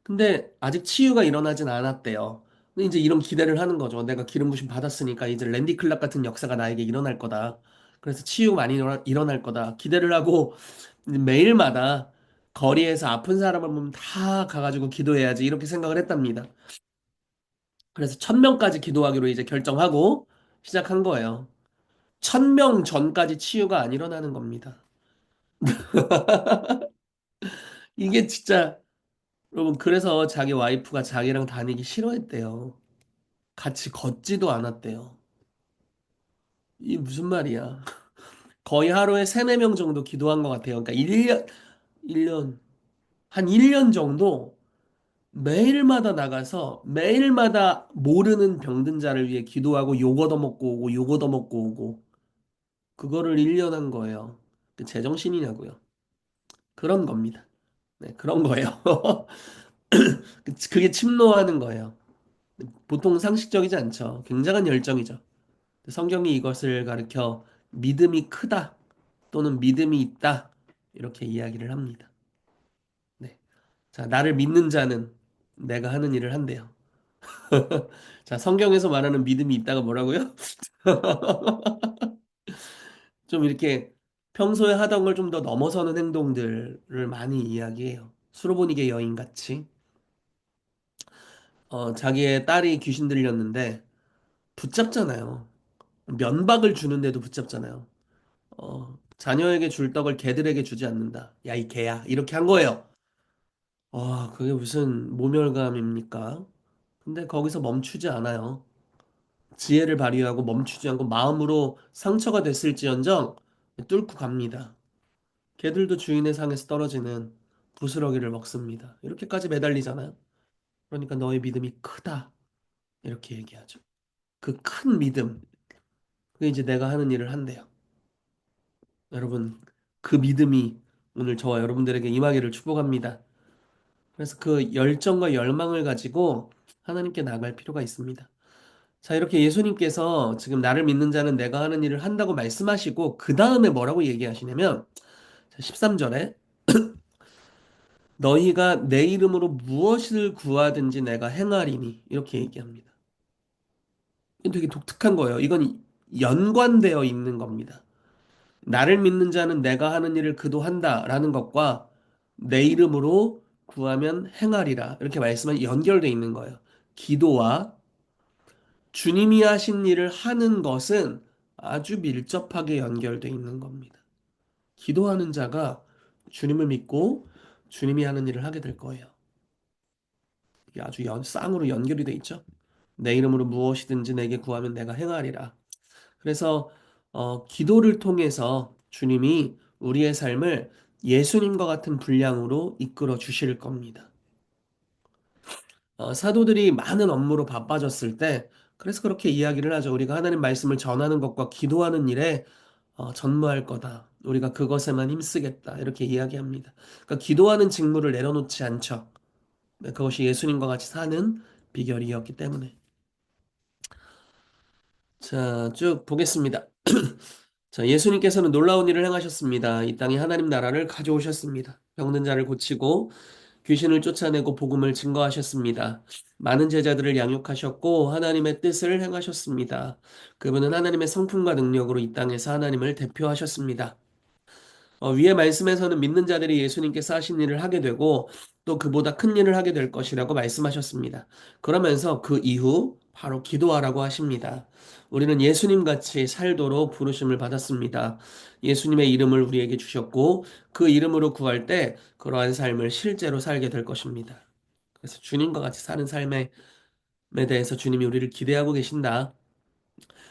근데 아직 치유가 일어나진 않았대요. 근데 이제 이런 기대를 하는 거죠. 내가 기름 부으심 받았으니까 이제 랜디 클락 같은 역사가 나에게 일어날 거다. 그래서 치유 많이 일어날 거다. 기대를 하고 매일마다 거리에서 아픈 사람을 보면 다 가가지고 기도해야지 이렇게 생각을 했답니다. 그래서 1000명까지 기도하기로 이제 결정하고 시작한 거예요. 1000명 전까지 치유가 안 일어나는 겁니다. 이게 진짜 여러분 그래서 자기 와이프가 자기랑 다니기 싫어했대요. 같이 걷지도 않았대요. 이 무슨 말이야? 거의 하루에 3, 4명 정도 기도한 것 같아요. 그러니까 1년, 한 1년 정도 매일마다 나가서 매일마다 모르는 병든 자를 위해 기도하고 욕 얻어먹고 오고 욕 얻어먹고 오고 그거를 1년 한 거예요. 그 제정신이냐고요. 그런 겁니다. 네, 그런 거예요. 그게 침노하는 거예요. 보통 상식적이지 않죠. 굉장한 열정이죠. 성경이 이것을 가리켜 믿음이 크다 또는 믿음이 있다 이렇게 이야기를 합니다. 네. 자, 나를 믿는 자는 내가 하는 일을 한대요. 자, 성경에서 말하는 믿음이 있다가 뭐라고요? 좀 이렇게 평소에 하던 걸 좀 더 넘어서는 행동들을 많이 이야기해요. 수로보니게 여인같이 자기의 딸이 귀신 들렸는데 붙잡잖아요. 면박을 주는데도 붙잡잖아요. 자녀에게 줄 떡을 개들에게 주지 않는다. 야, 이 개야. 이렇게 한 거예요. 와, 그게 무슨 모멸감입니까? 근데 거기서 멈추지 않아요. 지혜를 발휘하고 멈추지 않고 마음으로 상처가 됐을지언정 뚫고 갑니다. 개들도 주인의 상에서 떨어지는 부스러기를 먹습니다. 이렇게까지 매달리잖아요. 그러니까 너의 믿음이 크다. 이렇게 얘기하죠. 그 큰 믿음. 그게 이제 내가 하는 일을 한대요. 여러분, 그 믿음이 오늘 저와 여러분들에게 임하기를 축복합니다. 그래서 그 열정과 열망을 가지고 하나님께 나갈 필요가 있습니다. 자, 이렇게 예수님께서 지금 나를 믿는 자는 내가 하는 일을 한다고 말씀하시고, 그 다음에 뭐라고 얘기하시냐면, 13절에 너희가 내 이름으로 무엇을 구하든지 내가 행하리니 이렇게 얘기합니다. 이건 되게 독특한 거예요. 이건 연관되어 있는 겁니다. 나를 믿는 자는 내가 하는 일을 그도 한다라는 것과 내 이름으로 구하면 행하리라 이렇게 말씀은 연결되어 있는 거예요. 기도와 주님이 하신 일을 하는 것은 아주 밀접하게 연결되어 있는 겁니다. 기도하는 자가 주님을 믿고 주님이 하는 일을 하게 될 거예요. 이게 아주 쌍으로 연결이 돼 있죠. 내 이름으로 무엇이든지 내게 구하면 내가 행하리라. 그래서 기도를 통해서 주님이 우리의 삶을 예수님과 같은 분량으로 이끌어 주실 겁니다. 사도들이 많은 업무로 바빠졌을 때, 그래서 그렇게 이야기를 하죠. 우리가 하나님 말씀을 전하는 것과 기도하는 일에 전무할 거다. 우리가 그것에만 힘쓰겠다. 이렇게 이야기합니다. 그러니까 기도하는 직무를 내려놓지 않죠. 네, 그것이 예수님과 같이 사는 비결이었기 때문에. 자, 쭉 보겠습니다. 자, 예수님께서는 놀라운 일을 행하셨습니다. 이 땅에 하나님 나라를 가져오셨습니다. 병든 자를 고치고 귀신을 쫓아내고 복음을 증거하셨습니다. 많은 제자들을 양육하셨고 하나님의 뜻을 행하셨습니다. 그분은 하나님의 성품과 능력으로 이 땅에서 하나님을 대표하셨습니다. 위의 말씀에서는 믿는 자들이 예수님께서 하신 일을 하게 되고 또 그보다 큰 일을 하게 될 것이라고 말씀하셨습니다. 그러면서 그 이후 바로 기도하라고 하십니다. 우리는 예수님 같이 살도록 부르심을 받았습니다. 예수님의 이름을 우리에게 주셨고 그 이름으로 구할 때 그러한 삶을 실제로 살게 될 것입니다. 그래서 주님과 같이 사는 삶에 대해서 주님이 우리를 기대하고 계신다.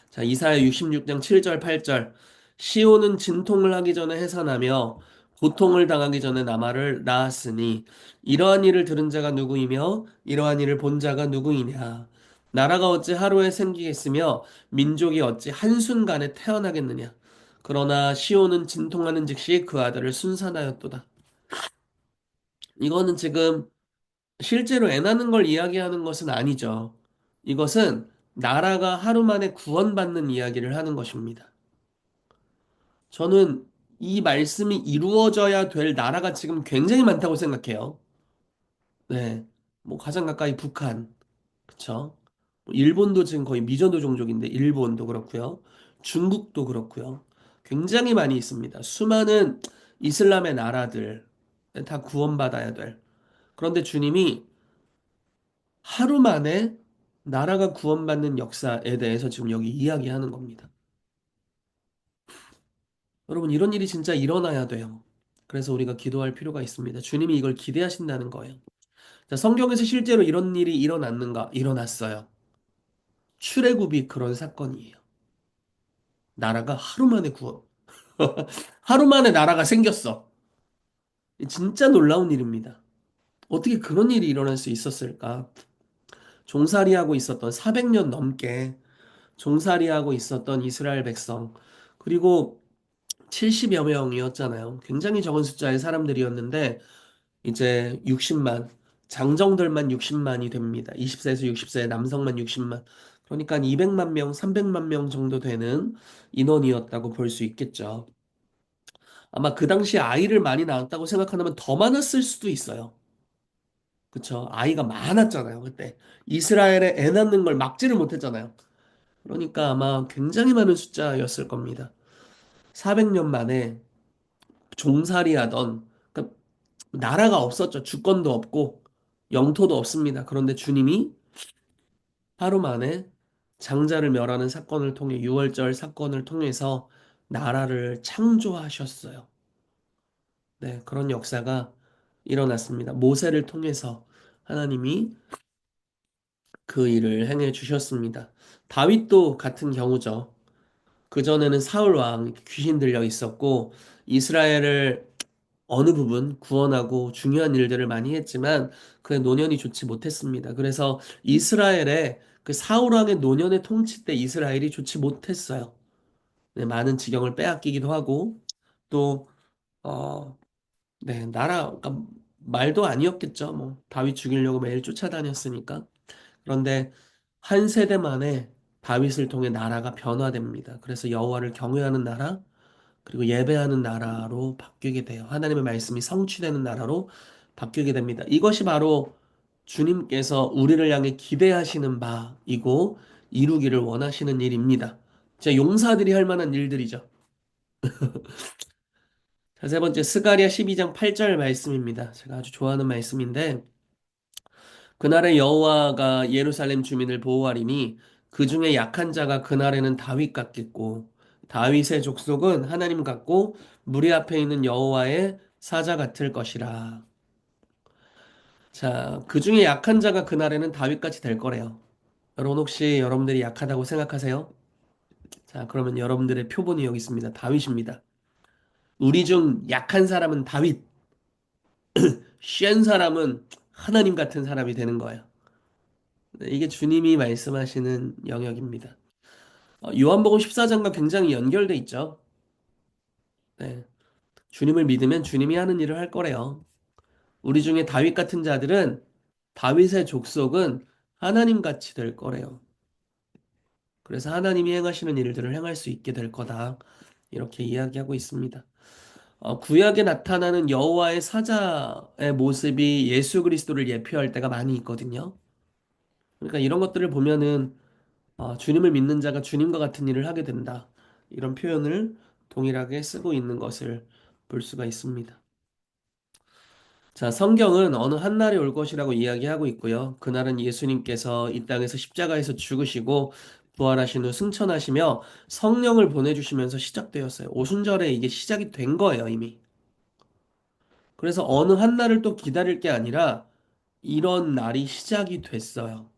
자, 이사야 66장 7절 8절. 시온은 진통을 하기 전에 해산하며 고통을 당하기 전에 나마를 낳았으니 이러한 일을 들은 자가 누구이며 이러한 일을 본 자가 누구이냐. 나라가 어찌 하루에 생기겠으며 민족이 어찌 한순간에 태어나겠느냐. 그러나 시온은 진통하는 즉시 그 아들을 순산하였도다. 이거는 지금 실제로 애 낳는 걸 이야기하는 것은 아니죠. 이것은 나라가 하루 만에 구원받는 이야기를 하는 것입니다. 저는 이 말씀이 이루어져야 될 나라가 지금 굉장히 많다고 생각해요. 네. 뭐 가장 가까이 북한, 그쵸? 뭐 일본도 지금 거의 미전도 종족인데 일본도 그렇고요. 중국도 그렇고요. 굉장히 많이 있습니다. 수많은 이슬람의 나라들 다 구원받아야 될. 그런데 주님이 하루 만에 나라가 구원받는 역사에 대해서 지금 여기 이야기하는 겁니다. 여러분, 이런 일이 진짜 일어나야 돼요. 그래서 우리가 기도할 필요가 있습니다. 주님이 이걸 기대하신다는 거예요. 자, 성경에서 실제로 이런 일이 일어났는가? 일어났어요. 출애굽이 그런 사건이에요. 나라가 하루 만에 구원. 하루 만에 나라가 생겼어. 진짜 놀라운 일입니다. 어떻게 그런 일이 일어날 수 있었을까? 종살이하고 있었던 400년 넘게 종살이하고 있었던 이스라엘 백성, 그리고 70여 명이었잖아요. 굉장히 적은 숫자의 사람들이었는데, 이제 60만, 장정들만 60만이 됩니다. 20세에서 60세 남성만 60만. 그러니까 200만 명, 300만 명 정도 되는 인원이었다고 볼 수 있겠죠. 아마 그 당시에 아이를 많이 낳았다고 생각한다면 더 많았을 수도 있어요. 그쵸? 아이가 많았잖아요, 그때. 이스라엘에 애 낳는 걸 막지를 못했잖아요. 그러니까 아마 굉장히 많은 숫자였을 겁니다. 400년 만에 종살이 하던, 그러니까 나라가 없었죠. 주권도 없고 영토도 없습니다. 그런데 주님이 하루 만에 장자를 멸하는 사건을 통해 유월절 사건을 통해서 나라를 창조하셨어요. 네, 그런 역사가 일어났습니다. 모세를 통해서 하나님이 그 일을 행해 주셨습니다. 다윗도 같은 경우죠. 그전에는 사울 왕 귀신 들려 있었고 이스라엘을 어느 부분 구원하고 중요한 일들을 많이 했지만 그의 노년이 좋지 못했습니다. 그래서 이스라엘의 그 사울 왕의 노년의 통치 때 이스라엘이 좋지 못했어요. 네, 많은 지경을 빼앗기기도 하고 또 네, 그러니까 말도 아니었겠죠. 뭐 다윗 죽이려고 매일 쫓아다녔으니까. 그런데 한 세대 만에 다윗을 통해 나라가 변화됩니다. 그래서 여호와를 경외하는 나라, 그리고 예배하는 나라로 바뀌게 돼요. 하나님의 말씀이 성취되는 나라로 바뀌게 됩니다. 이것이 바로 주님께서 우리를 향해 기대하시는 바이고 이루기를 원하시는 일입니다. 자, 용사들이 할 만한 일들이죠. 자, 세 번째, 스가랴 12장 8절 말씀입니다. 제가 아주 좋아하는 말씀인데, 그날에 여호와가 예루살렘 주민을 보호하리니 그 중에 약한 자가 그날에는 다윗 같겠고 다윗의 족속은 하나님 같고 무리 앞에 있는 여호와의 사자 같을 것이라. 자, 그 중에 약한 자가 그날에는 다윗같이 될 거래요. 여러분 혹시 여러분들이 약하다고 생각하세요? 자, 그러면 여러분들의 표본이 여기 있습니다. 다윗입니다. 우리 중 약한 사람은 다윗, 센 사람은 하나님 같은 사람이 되는 거예요. 네, 이게 주님이 말씀하시는 영역입니다. 요한복음 14장과 굉장히 연결돼 있죠. 네. 주님을 믿으면 주님이 하는 일을 할 거래요. 우리 중에 다윗 같은 자들은 다윗의 족속은 하나님 같이 될 거래요. 그래서 하나님이 행하시는 일들을 행할 수 있게 될 거다. 이렇게 이야기하고 있습니다. 구약에 나타나는 여호와의 사자의 모습이 예수 그리스도를 예표할 때가 많이 있거든요. 그러니까 이런 것들을 보면은 주님을 믿는 자가 주님과 같은 일을 하게 된다. 이런 표현을 동일하게 쓰고 있는 것을 볼 수가 있습니다. 자, 성경은 어느 한 날이 올 것이라고 이야기하고 있고요. 그날은 예수님께서 이 땅에서 십자가에서 죽으시고 부활하신 후 승천하시며 성령을 보내주시면서 시작되었어요. 오순절에 이게 시작이 된 거예요, 이미. 그래서 어느 한 날을 또 기다릴 게 아니라 이런 날이 시작이 됐어요.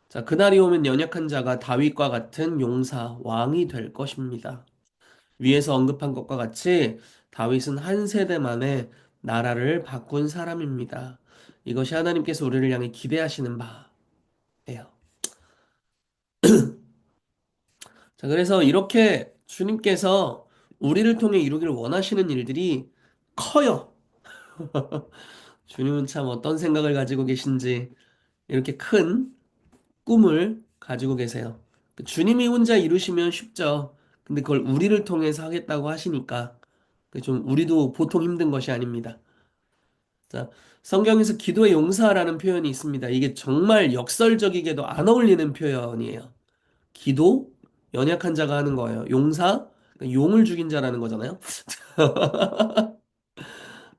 자, 그날이 오면 연약한 자가 다윗과 같은 용사, 왕이 될 것입니다. 위에서 언급한 것과 같이 다윗은 한 세대 만에 나라를 바꾼 사람입니다. 이것이 하나님께서 우리를 향해 기대하시는 바예요. 자, 그래서 이렇게 주님께서 우리를 통해 이루기를 원하시는 일들이 커요. 주님은 참 어떤 생각을 가지고 계신지 이렇게 큰 꿈을 가지고 계세요. 주님이 혼자 이루시면 쉽죠. 근데 그걸 우리를 통해서 하겠다고 하시니까 좀 우리도 보통 힘든 것이 아닙니다. 자, 성경에서 기도의 용사라는 표현이 있습니다. 이게 정말 역설적이게도 안 어울리는 표현이에요. 기도, 연약한 자가 하는 거예요. 용사, 그러니까 용을 죽인 자라는 거잖아요.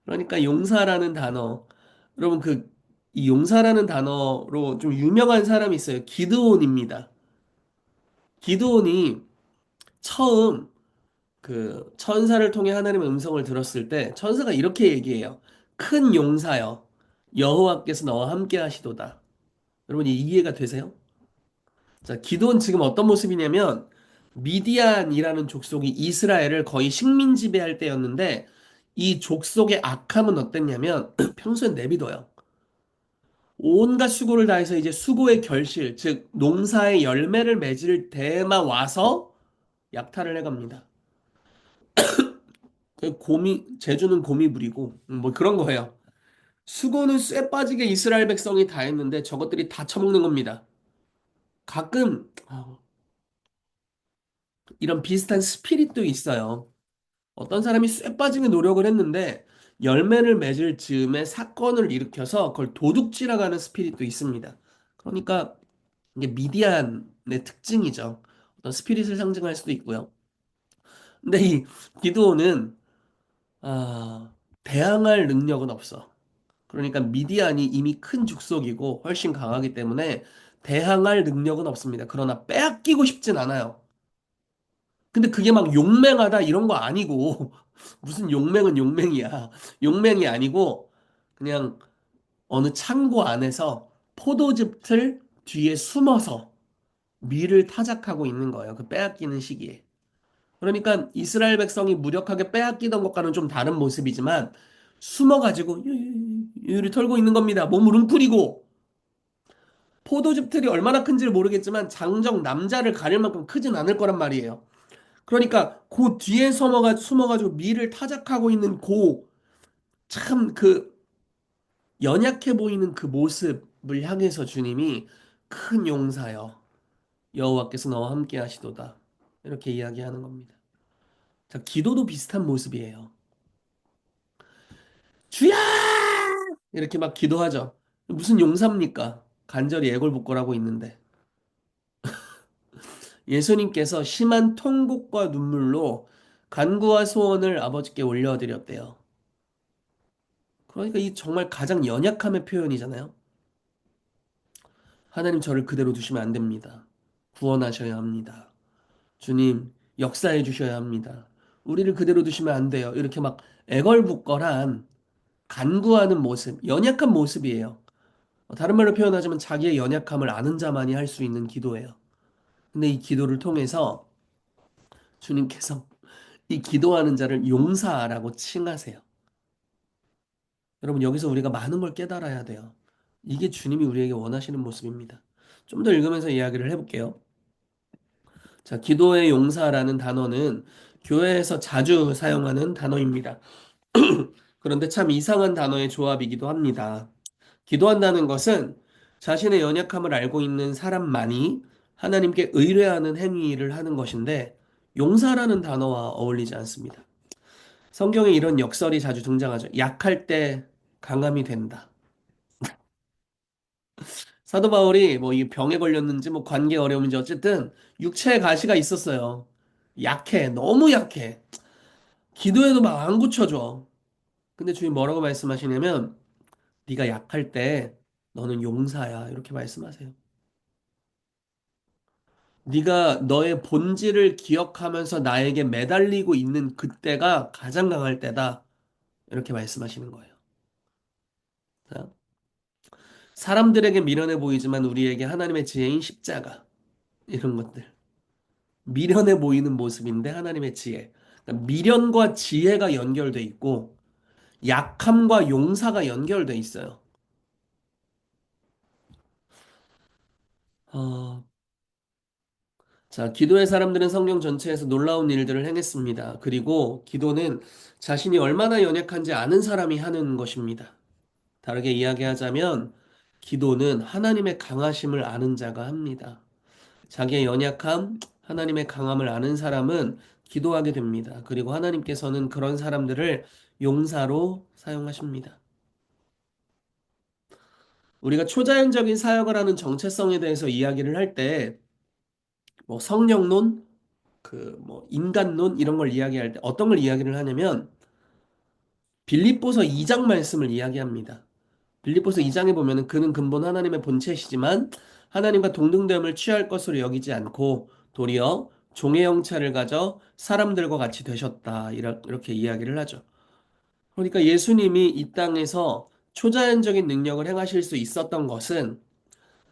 그러니까 용사라는 단어, 여러분 이 용사라는 단어로 좀 유명한 사람이 있어요. 기드온입니다. 기드온이 처음 그 천사를 통해 하나님의 음성을 들었을 때 천사가 이렇게 얘기해요. 큰 용사여, 여호와께서 너와 함께 하시도다. 여러분 이해가 되세요? 자, 기도는 지금 어떤 모습이냐면 미디안이라는 족속이 이스라엘을 거의 식민 지배할 때였는데 이 족속의 악함은 어땠냐면 평소엔 내비둬요. 온갖 수고를 다해서 이제 수고의 결실, 즉 농사의 열매를 맺을 때만 와서 약탈을 해갑니다. 제주는 곰이 부리고 뭐 그런 거예요. 수고는 쇠 빠지게 이스라엘 백성이 다 했는데 저것들이 다 처먹는 겁니다. 가끔 이런 비슷한 스피릿도 있어요. 어떤 사람이 쇠 빠지게 노력을 했는데 열매를 맺을 즈음에 사건을 일으켜서 그걸 도둑질하가는 스피릿도 있습니다. 그러니까 이게 미디안의 특징이죠. 어떤 스피릿을 상징할 수도 있고요. 근데 이 기드온은 아, 대항할 능력은 없어. 그러니까 미디안이 이미 큰 족속이고 훨씬 강하기 때문에 대항할 능력은 없습니다. 그러나 빼앗기고 싶진 않아요. 근데 그게 막 용맹하다 이런 거 아니고 무슨 용맹은 용맹이야. 용맹이 아니고 그냥 어느 창고 안에서 포도즙 틀 뒤에 숨어서 밀을 타작하고 있는 거예요. 그 빼앗기는 시기에. 그러니까 이스라엘 백성이 무력하게 빼앗기던 것과는 좀 다른 모습이지만 숨어가지고 유유유유를 털고 있는 겁니다. 몸을 웅크리고 포도즙 틀이 얼마나 큰지를 모르겠지만 장정 남자를 가릴 만큼 크진 않을 거란 말이에요. 그러니까 그 뒤에 숨어가지고 밀을 타작하고 있는 참 연약해 보이는 그 모습을 향해서 주님이 큰 용사여 여호와께서 너와 함께 하시도다 이렇게 이야기하는 겁니다. 자, 기도도 비슷한 모습이에요. 주야! 이렇게 막 기도하죠. 무슨 용사입니까? 간절히 애걸복걸하고 있는데. 예수님께서 심한 통곡과 눈물로 간구와 소원을 아버지께 올려드렸대요. 그러니까 이 정말 가장 연약함의 표현이잖아요. 하나님 저를 그대로 두시면 안 됩니다. 구원하셔야 합니다. 주님 역사해 주셔야 합니다. 우리를 그대로 두시면 안 돼요. 이렇게 막 애걸복걸한 간구하는 모습, 연약한 모습이에요. 다른 말로 표현하자면 자기의 연약함을 아는 자만이 할 수 있는 기도예요. 근데 이 기도를 통해서 주님께서 이 기도하는 자를 용사라고 칭하세요. 여러분, 여기서 우리가 많은 걸 깨달아야 돼요. 이게 주님이 우리에게 원하시는 모습입니다. 좀 더 읽으면서 이야기를 해볼게요. 자, 기도의 용사라는 단어는 교회에서 자주 사용하는 단어입니다. 그런데 참 이상한 단어의 조합이기도 합니다. 기도한다는 것은 자신의 연약함을 알고 있는 사람만이 하나님께 의뢰하는 행위를 하는 것인데 용사라는 단어와 어울리지 않습니다. 성경에 이런 역설이 자주 등장하죠. 약할 때 강함이 된다. 사도 바울이 뭐 이 병에 걸렸는지 뭐 관계 어려움인지 어쨌든 육체에 가시가 있었어요. 약해. 너무 약해. 기도해도 막 안 고쳐줘. 근데 주님 뭐라고 말씀하시냐면 네가 약할 때 너는 용사야. 이렇게 말씀하세요. 네가 너의 본질을 기억하면서 나에게 매달리고 있는 그때가 가장 강할 때다. 이렇게 말씀하시는 거예요. 자, 사람들에게 미련해 보이지만 우리에게 하나님의 지혜인 십자가 이런 것들. 미련해 보이는 모습인데 하나님의 지혜. 그러니까 미련과 지혜가 연결돼 있고 약함과 용사가 연결돼 있어요. 어, 자, 기도의 사람들은 성경 전체에서 놀라운 일들을 행했습니다. 그리고 기도는 자신이 얼마나 연약한지 아는 사람이 하는 것입니다. 다르게 이야기하자면 기도는 하나님의 강하심을 아는 자가 합니다. 자기의 연약함, 하나님의 강함을 아는 사람은 기도하게 됩니다. 그리고 하나님께서는 그런 사람들을 용사로 사용하십니다. 우리가 초자연적인 사역을 하는 정체성에 대해서 이야기를 할 때, 뭐 성령론, 그 뭐 인간론 이런 걸 이야기할 때 어떤 걸 이야기를 하냐면 빌립보서 2장 말씀을 이야기합니다. 빌립보서 2장에 보면은 그는 근본 하나님의 본체시지만 하나님과 동등됨을 취할 것으로 여기지 않고 도리어 종의 형체를 가져 사람들과 같이 되셨다. 이렇게 이야기를 하죠. 그러니까 예수님이 이 땅에서 초자연적인 능력을 행하실 수 있었던 것은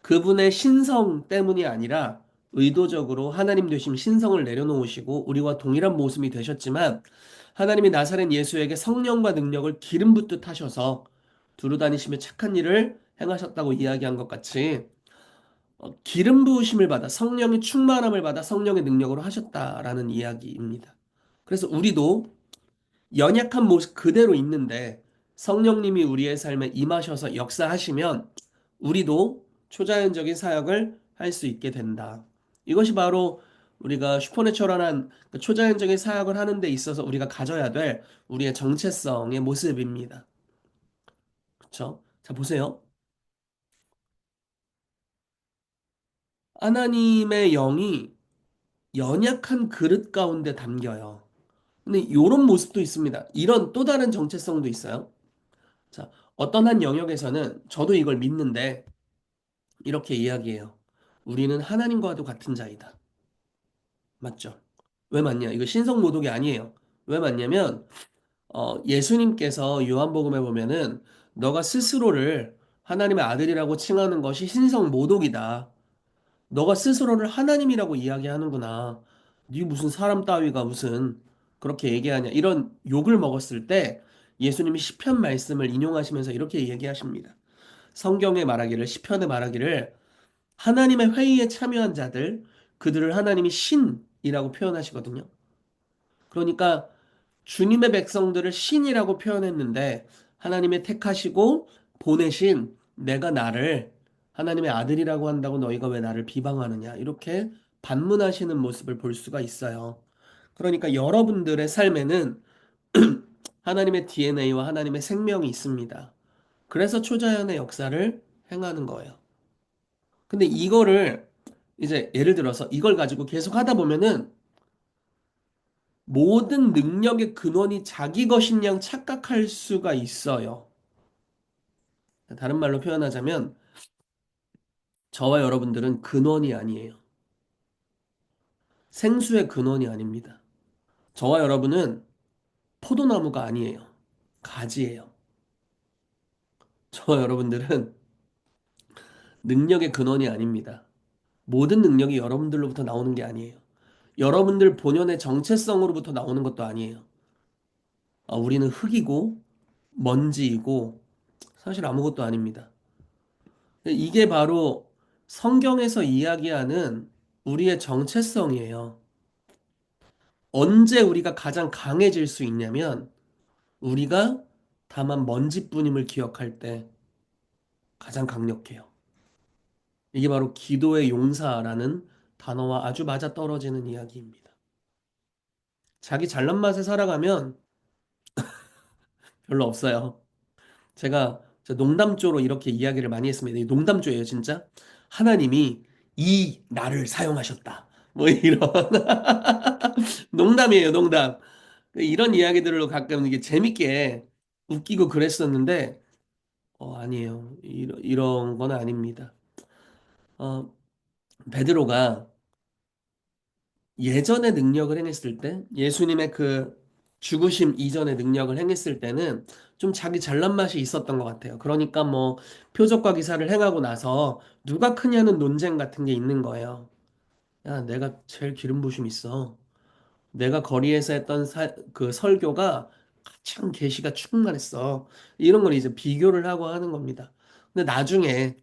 그분의 신성 때문이 아니라 의도적으로 하나님 되심 신성을 내려놓으시고 우리와 동일한 모습이 되셨지만 하나님이 나사렛 예수에게 성령과 능력을 기름 붓듯 하셔서 두루 다니시며 착한 일을 행하셨다고 이야기한 것 같이 기름 부으심을 받아 성령의 충만함을 받아 성령의 능력으로 하셨다라는 이야기입니다. 그래서 우리도 연약한 모습 그대로 있는데 성령님이 우리의 삶에 임하셔서 역사하시면 우리도 초자연적인 사역을 할 수 있게 된다. 이것이 바로 우리가 슈퍼내추럴한 그 초자연적인 사역을 하는 데 있어서 우리가 가져야 될 우리의 정체성의 모습입니다. 그렇죠? 자, 보세요. 하나님의 영이 연약한 그릇 가운데 담겨요. 근데 이런 모습도 있습니다. 이런 또 다른 정체성도 있어요. 자, 어떤 한 영역에서는 저도 이걸 믿는데 이렇게 이야기해요. 우리는 하나님과도 같은 자이다. 맞죠? 왜 맞냐? 이거 신성 모독이 아니에요. 왜 맞냐면 예수님께서 요한복음에 보면은 너가 스스로를 하나님의 아들이라고 칭하는 것이 신성 모독이다. 너가 스스로를 하나님이라고 이야기하는구나. 네 무슨 사람 따위가 무슨 그렇게 얘기하냐. 이런 욕을 먹었을 때 예수님이 시편 말씀을 인용하시면서 이렇게 얘기하십니다. 성경에 말하기를 시편에 말하기를 하나님의 회의에 참여한 자들 그들을 하나님이 신이라고 표현하시거든요. 그러니까 주님의 백성들을 신이라고 표현했는데 하나님의 택하시고 보내신 내가 나를 하나님의 아들이라고 한다고 너희가 왜 나를 비방하느냐 이렇게 반문하시는 모습을 볼 수가 있어요. 그러니까 여러분들의 삶에는 하나님의 DNA와 하나님의 생명이 있습니다. 그래서 초자연의 역사를 행하는 거예요. 근데 이거를 이제 예를 들어서 이걸 가지고 계속 하다 보면은 모든 능력의 근원이 자기 것인 양 착각할 수가 있어요. 다른 말로 표현하자면 저와 여러분들은 근원이 아니에요. 생수의 근원이 아닙니다. 저와 여러분은 포도나무가 아니에요. 가지예요. 저와 여러분들은 능력의 근원이 아닙니다. 모든 능력이 여러분들로부터 나오는 게 아니에요. 여러분들 본연의 정체성으로부터 나오는 것도 아니에요. 우리는 흙이고 먼지이고 사실 아무것도 아닙니다. 이게 바로 성경에서 이야기하는 우리의 정체성이에요. 언제 우리가 가장 강해질 수 있냐면 우리가 다만 먼지뿐임을 기억할 때 가장 강력해요. 이게 바로 기도의 용사라는 단어와 아주 맞아떨어지는 이야기입니다. 자기 잘난 맛에 살아가면 별로 없어요. 제가 농담조로 이렇게 이야기를 많이 했습니다. 이 농담조예요, 진짜. 하나님이 이 나를 사용하셨다. 뭐 이런 농담이에요, 농담. 이런 이야기들로 가끔 이게 재밌게 웃기고 그랬었는데, 아니에요. 이런 건 아닙니다. 어, 베드로가 예전의 능력을 행했을 때, 예수님의 그 죽으심 이전의 능력을 행했을 때는 좀 자기 잘난 맛이 있었던 것 같아요. 그러니까 뭐 표적과 기사를 행하고 나서 누가 크냐는 논쟁 같은 게 있는 거예요. 야, 내가 제일 기름 부심 있어. 내가 거리에서 했던 그 설교가 가장 계시가 충만했어. 이런 걸 이제 비교를 하고 하는 겁니다. 근데 나중에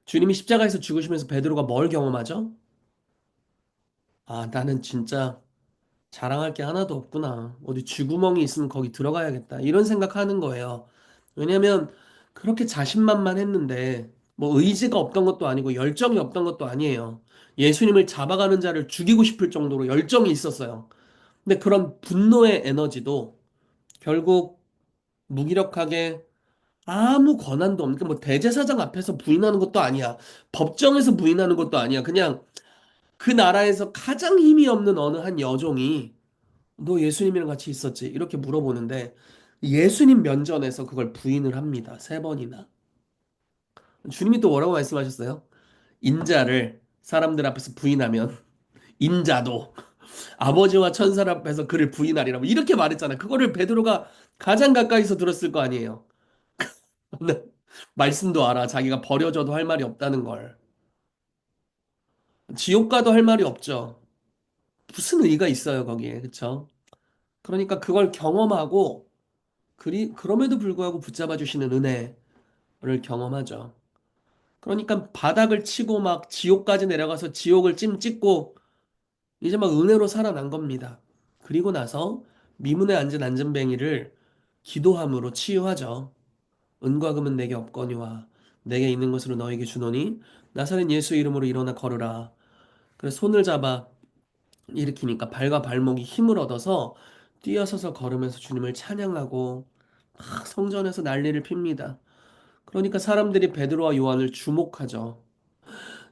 주님이 십자가에서 죽으시면서 베드로가 뭘 경험하죠? 아, 나는 진짜 자랑할 게 하나도 없구나. 어디 쥐구멍이 있으면 거기 들어가야겠다. 이런 생각하는 거예요. 왜냐면 그렇게 자신만만했는데 뭐 의지가 없던 것도 아니고 열정이 없던 것도 아니에요. 예수님을 잡아가는 자를 죽이고 싶을 정도로 열정이 있었어요. 근데 그런 분노의 에너지도 결국 무기력하게 아무 권한도 없는 뭐 대제사장 앞에서 부인하는 것도 아니야. 법정에서 부인하는 것도 아니야. 그냥 그 나라에서 가장 힘이 없는 어느 한 여종이 너 예수님이랑 같이 있었지? 이렇게 물어보는데 예수님 면전에서 그걸 부인을 합니다. 세 번이나. 주님이 또 뭐라고 말씀하셨어요? 인자를 사람들 앞에서 부인하면 인자도 아버지와 천사 앞에서 그를 부인하리라. 뭐 이렇게 말했잖아요. 그거를 베드로가 가장 가까이서 들었을 거 아니에요. 근데 말씀도 알아. 자기가 버려져도 할 말이 없다는 걸. 지옥 가도 할 말이 없죠. 무슨 의의가 있어요, 거기에. 그쵸? 그러니까 그걸 경험하고 그럼에도 불구하고 붙잡아 주시는 은혜를 경험하죠. 그러니까 바닥을 치고 막 지옥까지 내려가서 지옥을 찜 찍고 이제 막 은혜로 살아난 겁니다. 그리고 나서 미문에 앉은 안전뱅이를 기도함으로 치유하죠. 은과 금은 내게 없거니와 내게 있는 것으로 너에게 주노니 나사렛 예수 이름으로 일어나 걸으라. 그래서 손을 잡아 일으키니까 발과 발목이 힘을 얻어서 뛰어서서 걸으면서 주님을 찬양하고 막 성전에서 난리를 핍니다. 그러니까 사람들이 베드로와 요한을 주목하죠.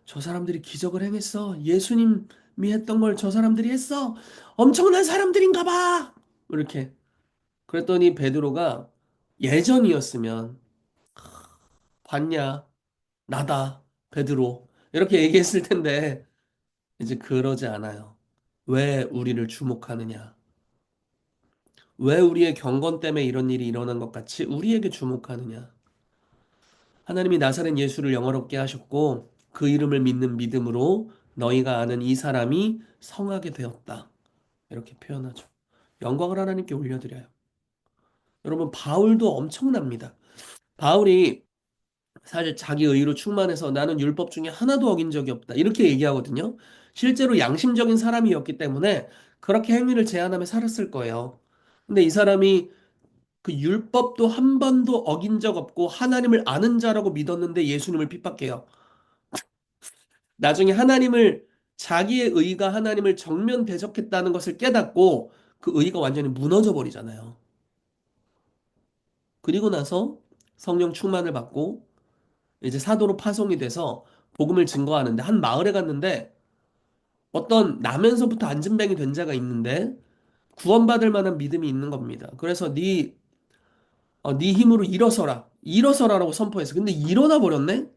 저 사람들이 기적을 행했어. 예수님이 했던 걸 저 사람들이 했어. 엄청난 사람들인가 봐. 이렇게. 그랬더니 베드로가 예전이었으면 봤냐? 나다. 베드로. 이렇게 얘기했을 텐데 이제 그러지 않아요. 왜 우리를 주목하느냐? 왜 우리의 경건 때문에 이런 일이 일어난 것 같이 우리에게 주목하느냐? 하나님이 나사렛 예수를 영어롭게 하셨고 그 이름을 믿는 믿음으로 너희가 아는 이 사람이 성하게 되었다. 이렇게 표현하죠. 영광을 하나님께 올려드려요. 여러분 바울도 엄청납니다. 바울이 사실 자기 의로 충만해서 나는 율법 중에 하나도 어긴 적이 없다. 이렇게 얘기하거든요. 실제로 양심적인 사람이었기 때문에 그렇게 행위를 제한하며 살았을 거예요. 근데 이 사람이 그 율법도 한 번도 어긴 적 없고 하나님을 아는 자라고 믿었는데 예수님을 핍박해요. 나중에 자기의 의가 하나님을 정면 대적했다는 것을 깨닫고 그 의가 완전히 무너져 버리잖아요. 그리고 나서 성령 충만을 받고 이제 사도로 파송이 돼서 복음을 증거하는데 한 마을에 갔는데 어떤 나면서부터 안진뱅이 된 자가 있는데 구원받을 만한 믿음이 있는 겁니다. 그래서 네 힘으로 일어서라. 일어서라라고 선포했어. 근데 일어나 버렸네?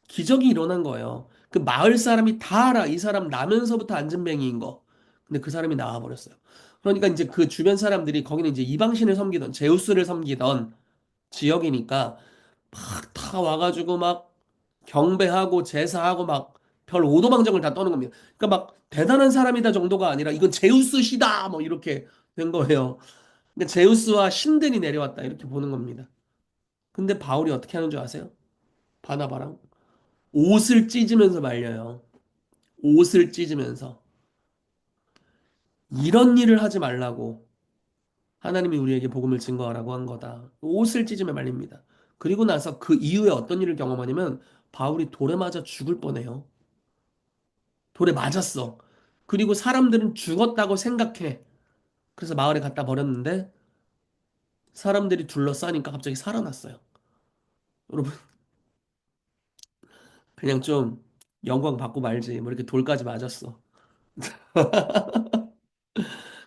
기적이 일어난 거예요. 그 마을 사람이 다 알아. 이 사람 나면서부터 안진뱅이인 거. 근데 그 사람이 나와 버렸어요. 그러니까 이제 그 주변 사람들이 거기는 이제 이방신을 섬기던 제우스를 섬기던 지역이니까 막 다 와가지고 막 경배하고 제사하고 막 별 오도방정을 다 떠는 겁니다. 그러니까 막 대단한 사람이다 정도가 아니라 이건 제우스시다 뭐 이렇게 된 거예요. 근데 제우스와 신들이 내려왔다 이렇게 보는 겁니다. 근데 바울이 어떻게 하는 줄 아세요? 바나바랑 옷을 찢으면서 말려요. 옷을 찢으면서 이런 일을 하지 말라고 하나님이 우리에게 복음을 증거하라고 한 거다. 옷을 찢으며 말립니다. 그리고 나서 그 이후에 어떤 일을 경험하냐면 바울이 돌에 맞아 죽을 뻔해요. 돌에 맞았어. 그리고 사람들은 죽었다고 생각해. 그래서 마을에 갖다 버렸는데 사람들이 둘러싸니까 갑자기 살아났어요. 여러분, 그냥 좀 영광 받고 말지. 뭐 이렇게 돌까지 맞았어.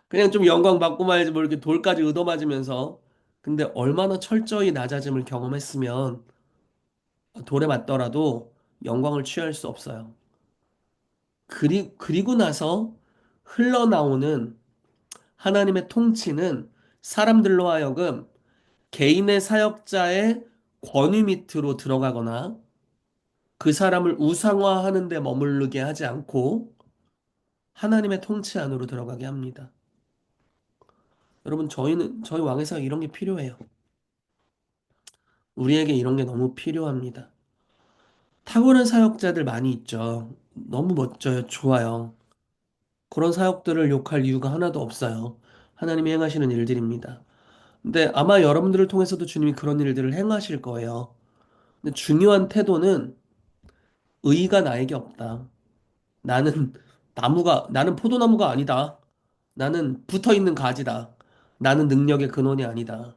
그냥 좀 영광 받고 말지. 뭐 이렇게 돌까지 얻어맞으면서. 근데 얼마나 철저히 낮아짐을 경험했으면 돌에 맞더라도 영광을 취할 수 없어요. 그리고 나서 흘러나오는 하나님의 통치는 사람들로 하여금 개인의 사역자의 권위 밑으로 들어가거나 그 사람을 우상화하는 데 머무르게 하지 않고 하나님의 통치 안으로 들어가게 합니다. 여러분, 저희 왕에서 이런 게 필요해요. 우리에게 이런 게 너무 필요합니다. 탁월한 사역자들 많이 있죠. 너무 멋져요. 좋아요. 그런 사역들을 욕할 이유가 하나도 없어요. 하나님이 행하시는 일들입니다. 근데 아마 여러분들을 통해서도 주님이 그런 일들을 행하실 거예요. 근데 중요한 태도는 의가 나에게 없다. 나는 나는 포도나무가 아니다. 나는 붙어 있는 가지다. 나는 능력의 근원이 아니다.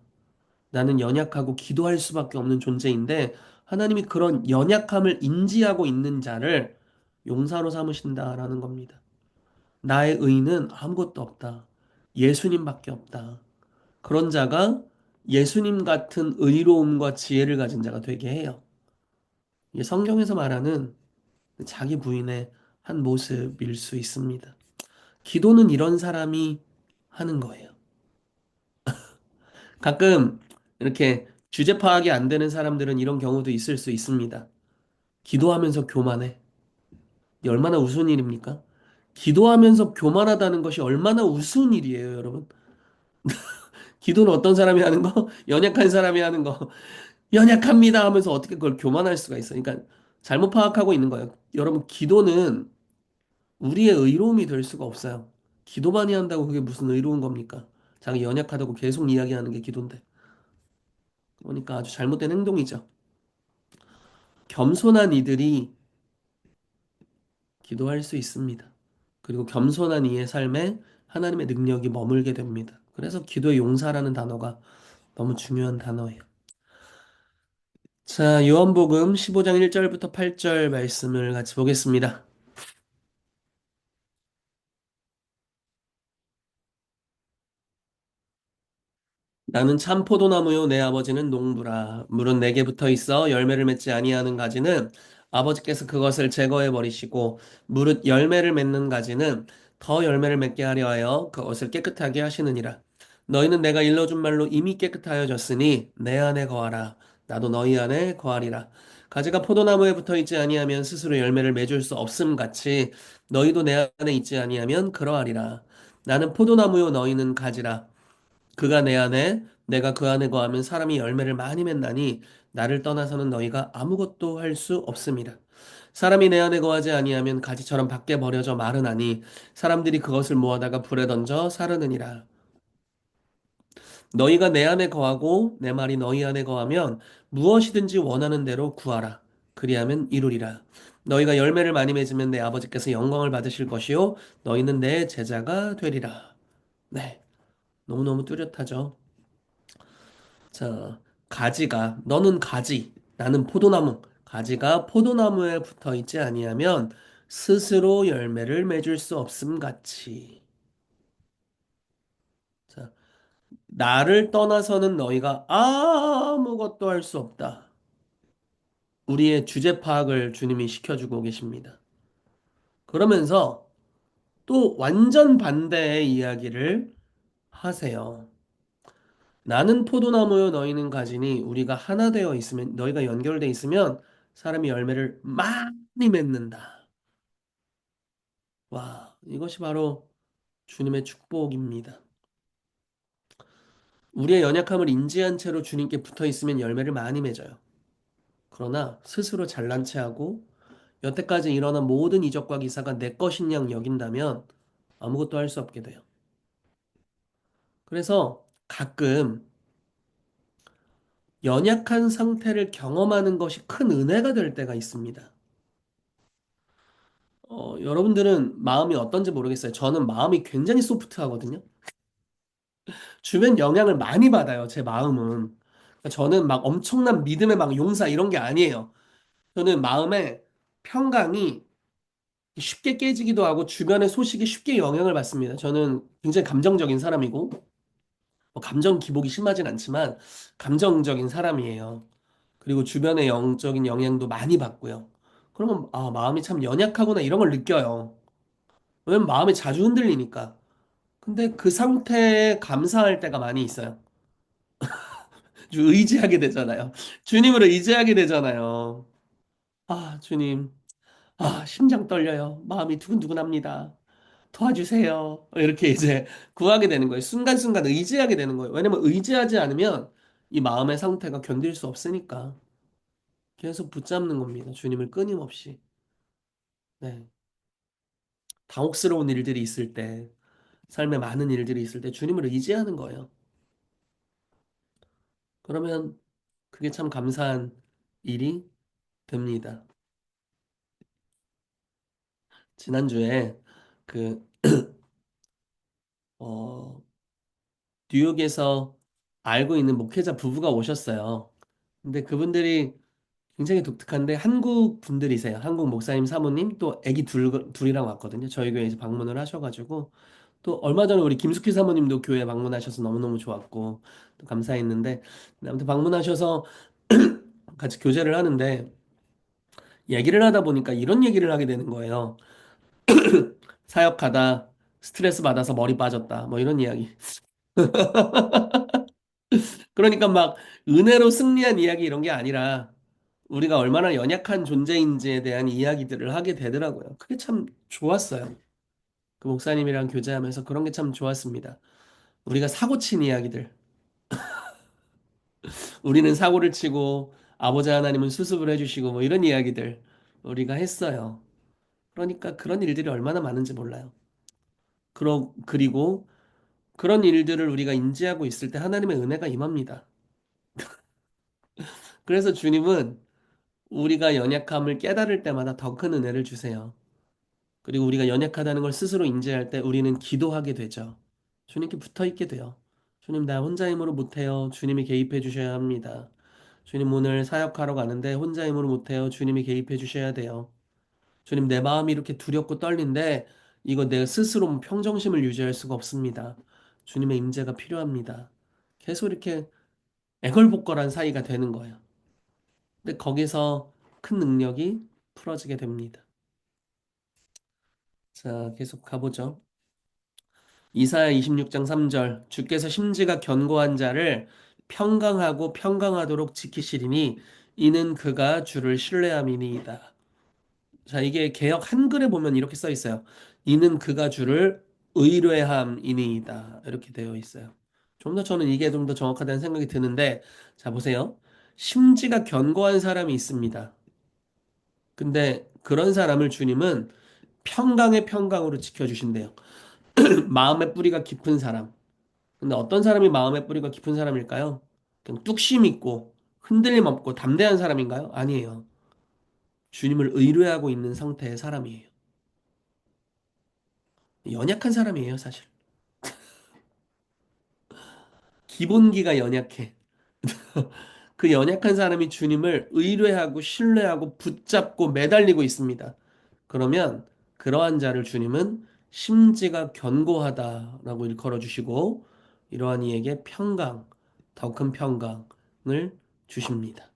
나는 연약하고 기도할 수밖에 없는 존재인데 하나님이 그런 연약함을 인지하고 있는 자를 용사로 삼으신다라는 겁니다. 나의 의는 아무것도 없다. 예수님밖에 없다. 그런 자가 예수님 같은 의로움과 지혜를 가진 자가 되게 해요. 이게 성경에서 말하는 자기 부인의 한 모습일 수 있습니다. 기도는 이런 사람이 하는 거예요. 가끔 이렇게 주제 파악이 안 되는 사람들은 이런 경우도 있을 수 있습니다. 기도하면서 교만해. 이게 얼마나 우스운 일입니까? 기도하면서 교만하다는 것이 얼마나 우스운 일이에요, 여러분. 기도는 어떤 사람이 하는 거? 연약한 사람이 하는 거. 연약합니다 하면서 어떻게 그걸 교만할 수가 있어요. 그러니까 잘못 파악하고 있는 거예요. 여러분, 기도는 우리의 의로움이 될 수가 없어요. 기도 많이 한다고 그게 무슨 의로운 겁니까? 자기 연약하다고 계속 이야기하는 게 기도인데. 그러니까 아주 잘못된 행동이죠. 겸손한 이들이 기도할 수 있습니다. 그리고 겸손한 이의 삶에 하나님의 능력이 머물게 됩니다. 그래서 기도의 용사라는 단어가 너무 중요한 단어예요. 자, 요한복음 15장 1절부터 8절 말씀을 같이 보겠습니다. 나는 참 포도나무요 내 아버지는 농부라. 물은 내게 붙어 있어 열매를 맺지 아니하는 가지는 아버지께서 그것을 제거해 버리시고 무릇 열매를 맺는 가지는 더 열매를 맺게 하려 하여 그것을 깨끗하게 하시느니라. 너희는 내가 일러준 말로 이미 깨끗하여졌으니 내 안에 거하라. 나도 너희 안에 거하리라. 가지가 포도나무에 붙어 있지 아니하면 스스로 열매를 맺을 수 없음 같이 너희도 내 안에 있지 아니하면 그러하리라. 나는 포도나무요 너희는 가지라. 그가 내 안에 내가 그 안에 거하면 사람이 열매를 많이 맺나니 나를 떠나서는 너희가 아무것도 할 수 없음이라. 사람이 내 안에 거하지 아니하면 가지처럼 밖에 버려져 마르나니 사람들이 그것을 모아다가 불에 던져 사르느니라. 너희가 내 안에 거하고 내 말이 너희 안에 거하면 무엇이든지 원하는 대로 구하라. 그리하면 이루리라. 너희가 열매를 많이 맺으면 내 아버지께서 영광을 받으실 것이요 너희는 내 제자가 되리라. 네. 너무너무 뚜렷하죠. 자, 가지가, 너는 가지, 나는 포도나무. 가지가 포도나무에 붙어 있지 아니하면 스스로 열매를 맺을 수 없음 같이. 자, 나를 떠나서는 너희가 아무것도 할 수 없다. 우리의 주제 파악을 주님이 시켜주고 계십니다. 그러면서 또 완전 반대의 이야기를 하세요. 나는 포도나무요 너희는 가지니 우리가 하나 되어 있으면 너희가 연결되어 있으면 사람이 열매를 많이 맺는다. 와, 이것이 바로 주님의 축복입니다. 우리의 연약함을 인지한 채로 주님께 붙어 있으면 열매를 많이 맺어요. 그러나 스스로 잘난 체하고 여태까지 일어난 모든 이적과 기사가 내 것인 양 여긴다면 아무것도 할 수 없게 돼요. 그래서 가끔 연약한 상태를 경험하는 것이 큰 은혜가 될 때가 있습니다. 여러분들은 마음이 어떤지 모르겠어요. 저는 마음이 굉장히 소프트하거든요. 주변 영향을 많이 받아요, 제 마음은. 그러니까 저는 막 엄청난 믿음의 막 용사 이런 게 아니에요. 저는 마음의 평강이 쉽게 깨지기도 하고 주변의 소식이 쉽게 영향을 받습니다. 저는 굉장히 감정적인 사람이고, 뭐 감정 기복이 심하진 않지만 감정적인 사람이에요. 그리고 주변의 영적인 영향도 많이 받고요. 그러면 아, 마음이 참 연약하구나 이런 걸 느껴요. 왜냐면 마음이 자주 흔들리니까. 근데 그 상태에 감사할 때가 많이 있어요. 의지하게 되잖아요. 주님을 의지하게 되잖아요. 아, 주님. 아, 심장 떨려요. 마음이 두근두근합니다. 도와주세요. 이렇게 이제 구하게 되는 거예요. 순간순간 의지하게 되는 거예요. 왜냐면 의지하지 않으면 이 마음의 상태가 견딜 수 없으니까 계속 붙잡는 겁니다. 주님을 끊임없이. 네. 당혹스러운 일들이 있을 때, 삶에 많은 일들이 있을 때 주님을 의지하는 거예요. 그러면 그게 참 감사한 일이 됩니다. 지난주에 그, 어, 뉴욕에서 알고 있는 목회자 부부가 오셨어요. 근데 그분들이 굉장히 독특한데 한국 분들이세요. 한국 목사님 사모님 또 아기 둘이랑 왔거든요. 저희 교회에서 방문을 하셔가지고 또 얼마 전에 우리 김숙희 사모님도 교회 방문하셔서 너무너무 좋았고 또 감사했는데 아무튼 방문하셔서 같이 교제를 하는데 얘기를 하다 보니까 이런 얘기를 하게 되는 거예요. 사역하다 스트레스 받아서 머리 빠졌다. 뭐 이런 이야기. 그러니까 막 은혜로 승리한 이야기 이런 게 아니라 우리가 얼마나 연약한 존재인지에 대한 이야기들을 하게 되더라고요. 그게 참 좋았어요. 그 목사님이랑 교제하면서 그런 게 참 좋았습니다. 우리가 사고 친 이야기들. 우리는 사고를 치고 아버지 하나님은 수습을 해주시고 뭐 이런 이야기들 우리가 했어요. 그러니까 그런 일들이 얼마나 많은지 몰라요. 그리고 그런 일들을 우리가 인지하고 있을 때 하나님의 은혜가 임합니다. 그래서 주님은 우리가 연약함을 깨달을 때마다 더 큰 은혜를 주세요. 그리고 우리가 연약하다는 걸 스스로 인지할 때 우리는 기도하게 되죠. 주님께 붙어 있게 돼요. 주님, 나 혼자 힘으로 못해요. 주님이 개입해 주셔야 합니다. 주님, 오늘 사역하러 가는데 혼자 힘으로 못해요. 주님이 개입해 주셔야 돼요. 주님, 내 마음이 이렇게 두렵고 떨린데 이거 내가 스스로 평정심을 유지할 수가 없습니다. 주님의 임재가 필요합니다. 계속 이렇게 애걸복걸한 사이가 되는 거예요. 근데 거기서 큰 능력이 풀어지게 됩니다. 자, 계속 가보죠. 이사야 26장 3절 주께서 심지가 견고한 자를 평강하고 평강하도록 지키시리니 이는 그가 주를 신뢰함이니이다. 자, 이게 개역 한글에 보면 이렇게 써 있어요. 이는 그가 주를 의뢰함이니이다. 이렇게 되어 있어요. 좀 더 저는 이게 좀 더 정확하다는 생각이 드는데 자, 보세요. 심지가 견고한 사람이 있습니다. 근데 그런 사람을 주님은 평강의 평강으로 지켜주신대요. 마음의 뿌리가 깊은 사람. 근데 어떤 사람이 마음의 뿌리가 깊은 사람일까요? 그냥 뚝심 있고 흔들림 없고 담대한 사람인가요? 아니에요. 주님을 의뢰하고 있는 상태의 사람이에요. 연약한 사람이에요, 사실. 기본기가 연약해. 그 연약한 사람이 주님을 의뢰하고 신뢰하고 붙잡고 매달리고 있습니다. 그러면 그러한 자를 주님은 심지가 견고하다라고 일컬어 주시고 이러한 이에게 평강, 더 큰 평강을 주십니다.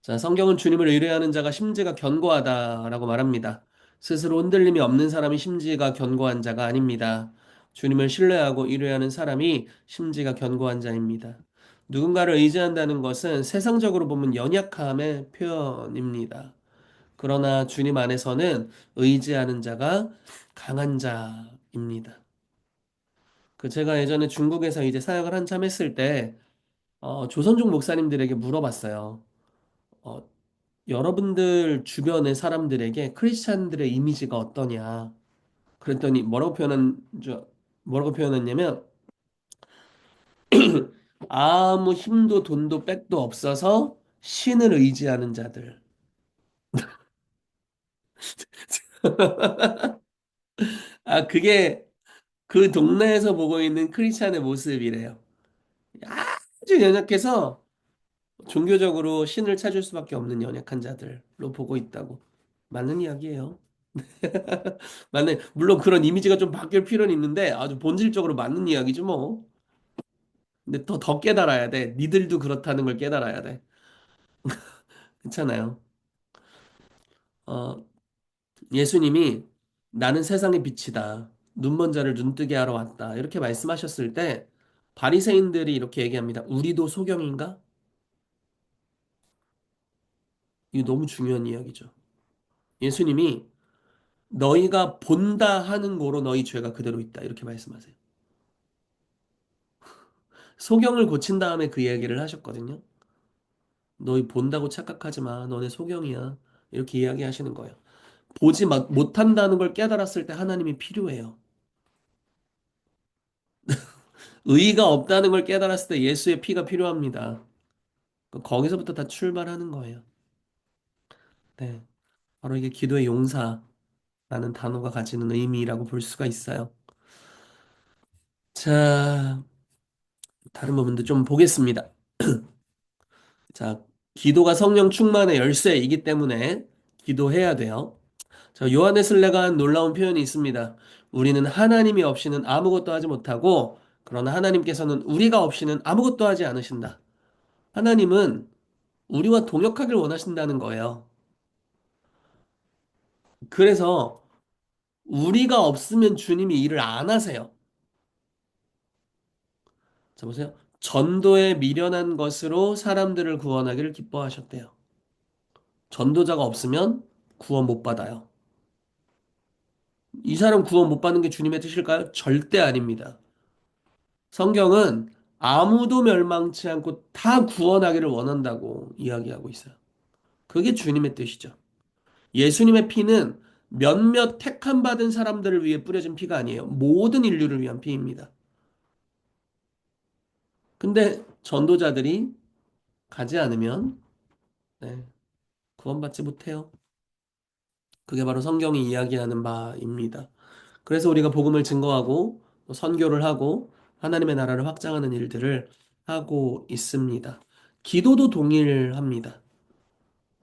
자, 성경은 주님을 의뢰하는 자가 심지가 견고하다라고 말합니다. 스스로 흔들림이 없는 사람이 심지가 견고한 자가 아닙니다. 주님을 신뢰하고 의뢰하는 사람이 심지가 견고한 자입니다. 누군가를 의지한다는 것은 세상적으로 보면 연약함의 표현입니다. 그러나 주님 안에서는 의지하는 자가 강한 자입니다. 그 제가 예전에 중국에서 이제 사역을 한참 했을 때 조선족 목사님들에게 물어봤어요. 어, 여러분들 주변의 사람들에게 크리스찬들의 이미지가 어떠냐? 그랬더니 뭐라고 표현했냐면 아무 힘도 돈도 백도 없어서 신을 의지하는 자들. 아, 그게 그 동네에서 보고 있는 크리스찬의 모습이래요. 아주 연약해서 종교적으로 신을 찾을 수밖에 없는 연약한 자들로 보고 있다고. 맞는 이야기예요. 물론 그런 이미지가 좀 바뀔 필요는 있는데 아주 본질적으로 맞는 이야기죠, 뭐. 근데 더 깨달아야 돼. 니들도 그렇다는 걸 깨달아야 돼. 괜찮아요. 어, 예수님이 나는 세상의 빛이다. 눈먼 자를 눈뜨게 하러 왔다. 이렇게 말씀하셨을 때 바리새인들이 이렇게 얘기합니다. 우리도 소경인가? 이거 너무 중요한 이야기죠. 예수님이 너희가 본다 하는 거로 너희 죄가 그대로 있다. 이렇게 말씀하세요. 소경을 고친 다음에 그 이야기를 하셨거든요. 너희 본다고 착각하지 마. 너네 소경이야. 이렇게 이야기하시는 거예요. 못한다는 걸 깨달았을 때 하나님이 필요해요. 의의가 없다는 걸 깨달았을 때 예수의 피가 필요합니다. 거기서부터 다 출발하는 거예요. 네. 바로 이게 기도의 용사라는 단어가 가지는 의미라고 볼 수가 있어요. 자, 다른 부분도 좀 보겠습니다. 자, 기도가 성령 충만의 열쇠이기 때문에 기도해야 돼요. 자, 요한의 슬레가 한 놀라운 표현이 있습니다. 우리는 하나님이 없이는 아무것도 하지 못하고, 그러나 하나님께서는 우리가 없이는 아무것도 하지 않으신다. 하나님은 우리와 동역하길 원하신다는 거예요. 그래서 우리가 없으면 주님이 일을 안 하세요. 자, 보세요. 전도에 미련한 것으로 사람들을 구원하기를 기뻐하셨대요. 전도자가 없으면 구원 못 받아요. 이 사람 구원 못 받는 게 주님의 뜻일까요? 절대 아닙니다. 성경은 아무도 멸망치 않고 다 구원하기를 원한다고 이야기하고 있어요. 그게 주님의 뜻이죠. 예수님의 피는 몇몇 택함 받은 사람들을 위해 뿌려진 피가 아니에요. 모든 인류를 위한 피입니다. 근데 전도자들이 가지 않으면 네, 구원받지 못해요. 그게 바로 성경이 이야기하는 바입니다. 그래서 우리가 복음을 증거하고 또 선교를 하고 하나님의 나라를 확장하는 일들을 하고 있습니다. 기도도 동일합니다.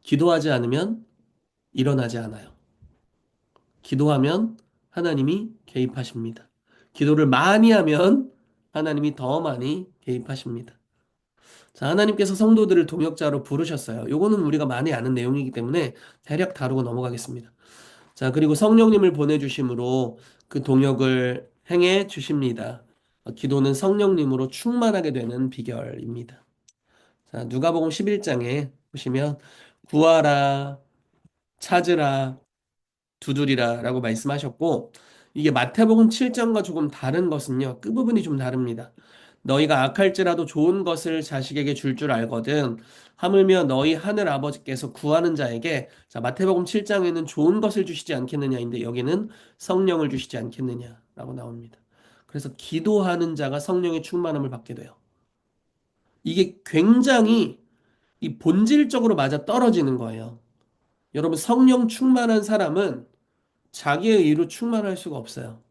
기도하지 않으면 일어나지 않아요. 기도하면 하나님이 개입하십니다. 기도를 많이 하면 하나님이 더 많이 개입하십니다. 자, 하나님께서 성도들을 동역자로 부르셨어요. 요거는 우리가 많이 아는 내용이기 때문에 대략 다루고 넘어가겠습니다. 자, 그리고 성령님을 보내주심으로 그 동역을 행해 주십니다. 기도는 성령님으로 충만하게 되는 비결입니다. 자, 누가복음 11장에 보시면 구하라, 찾으라, 두드리라 라고 말씀하셨고 이게 마태복음 7장과 조금 다른 것은요. 끝부분이 좀 다릅니다. 너희가 악할지라도 좋은 것을 자식에게 줄 알거든 하물며 너희 하늘 아버지께서 구하는 자에게 자 마태복음 7장에는 좋은 것을 주시지 않겠느냐인데 여기는 성령을 주시지 않겠느냐라고 나옵니다. 그래서 기도하는 자가 성령의 충만함을 받게 돼요. 이게 굉장히 이 본질적으로 맞아 떨어지는 거예요. 여러분 성령 충만한 사람은 자기의 의로 충만할 수가 없어요.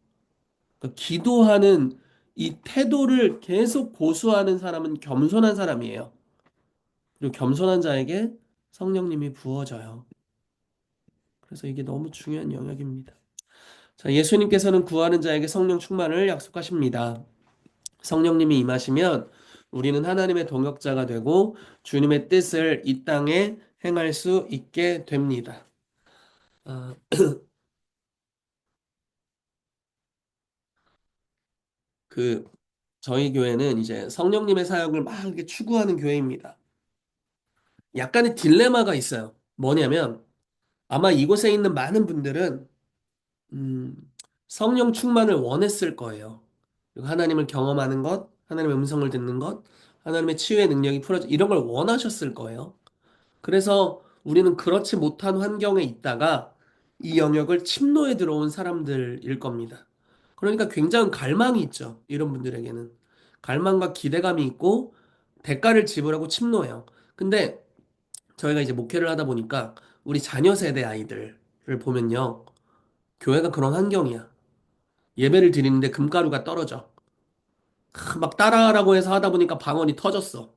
그러니까 기도하는 이 태도를 계속 고수하는 사람은 겸손한 사람이에요. 그리고 겸손한 자에게 성령님이 부어져요. 그래서 이게 너무 중요한 영역입니다. 자, 예수님께서는 구하는 자에게 성령 충만을 약속하십니다. 성령님이 임하시면 우리는 하나님의 동역자가 되고 주님의 뜻을 이 땅에 행할 수 있게 됩니다. 아, 그 저희 교회는 이제 성령님의 사역을 막 이렇게 추구하는 교회입니다. 약간의 딜레마가 있어요. 뭐냐면 아마 이곳에 있는 많은 분들은 음, 성령 충만을 원했을 거예요. 그리고 하나님을 경험하는 것, 하나님의 음성을 듣는 것, 하나님의 치유의 능력이 풀어져 이런 걸 원하셨을 거예요. 그래서 우리는 그렇지 못한 환경에 있다가 이 영역을 침노에 들어온 사람들일 겁니다. 그러니까 굉장한 갈망이 있죠. 이런 분들에게는. 갈망과 기대감이 있고 대가를 지불하고 침노해요. 근데 저희가 이제 목회를 하다 보니까 우리 자녀 세대 아이들을 보면요. 교회가 그런 환경이야. 예배를 드리는데 금가루가 떨어져. 막 따라하라고 해서 하다 보니까 방언이 터졌어.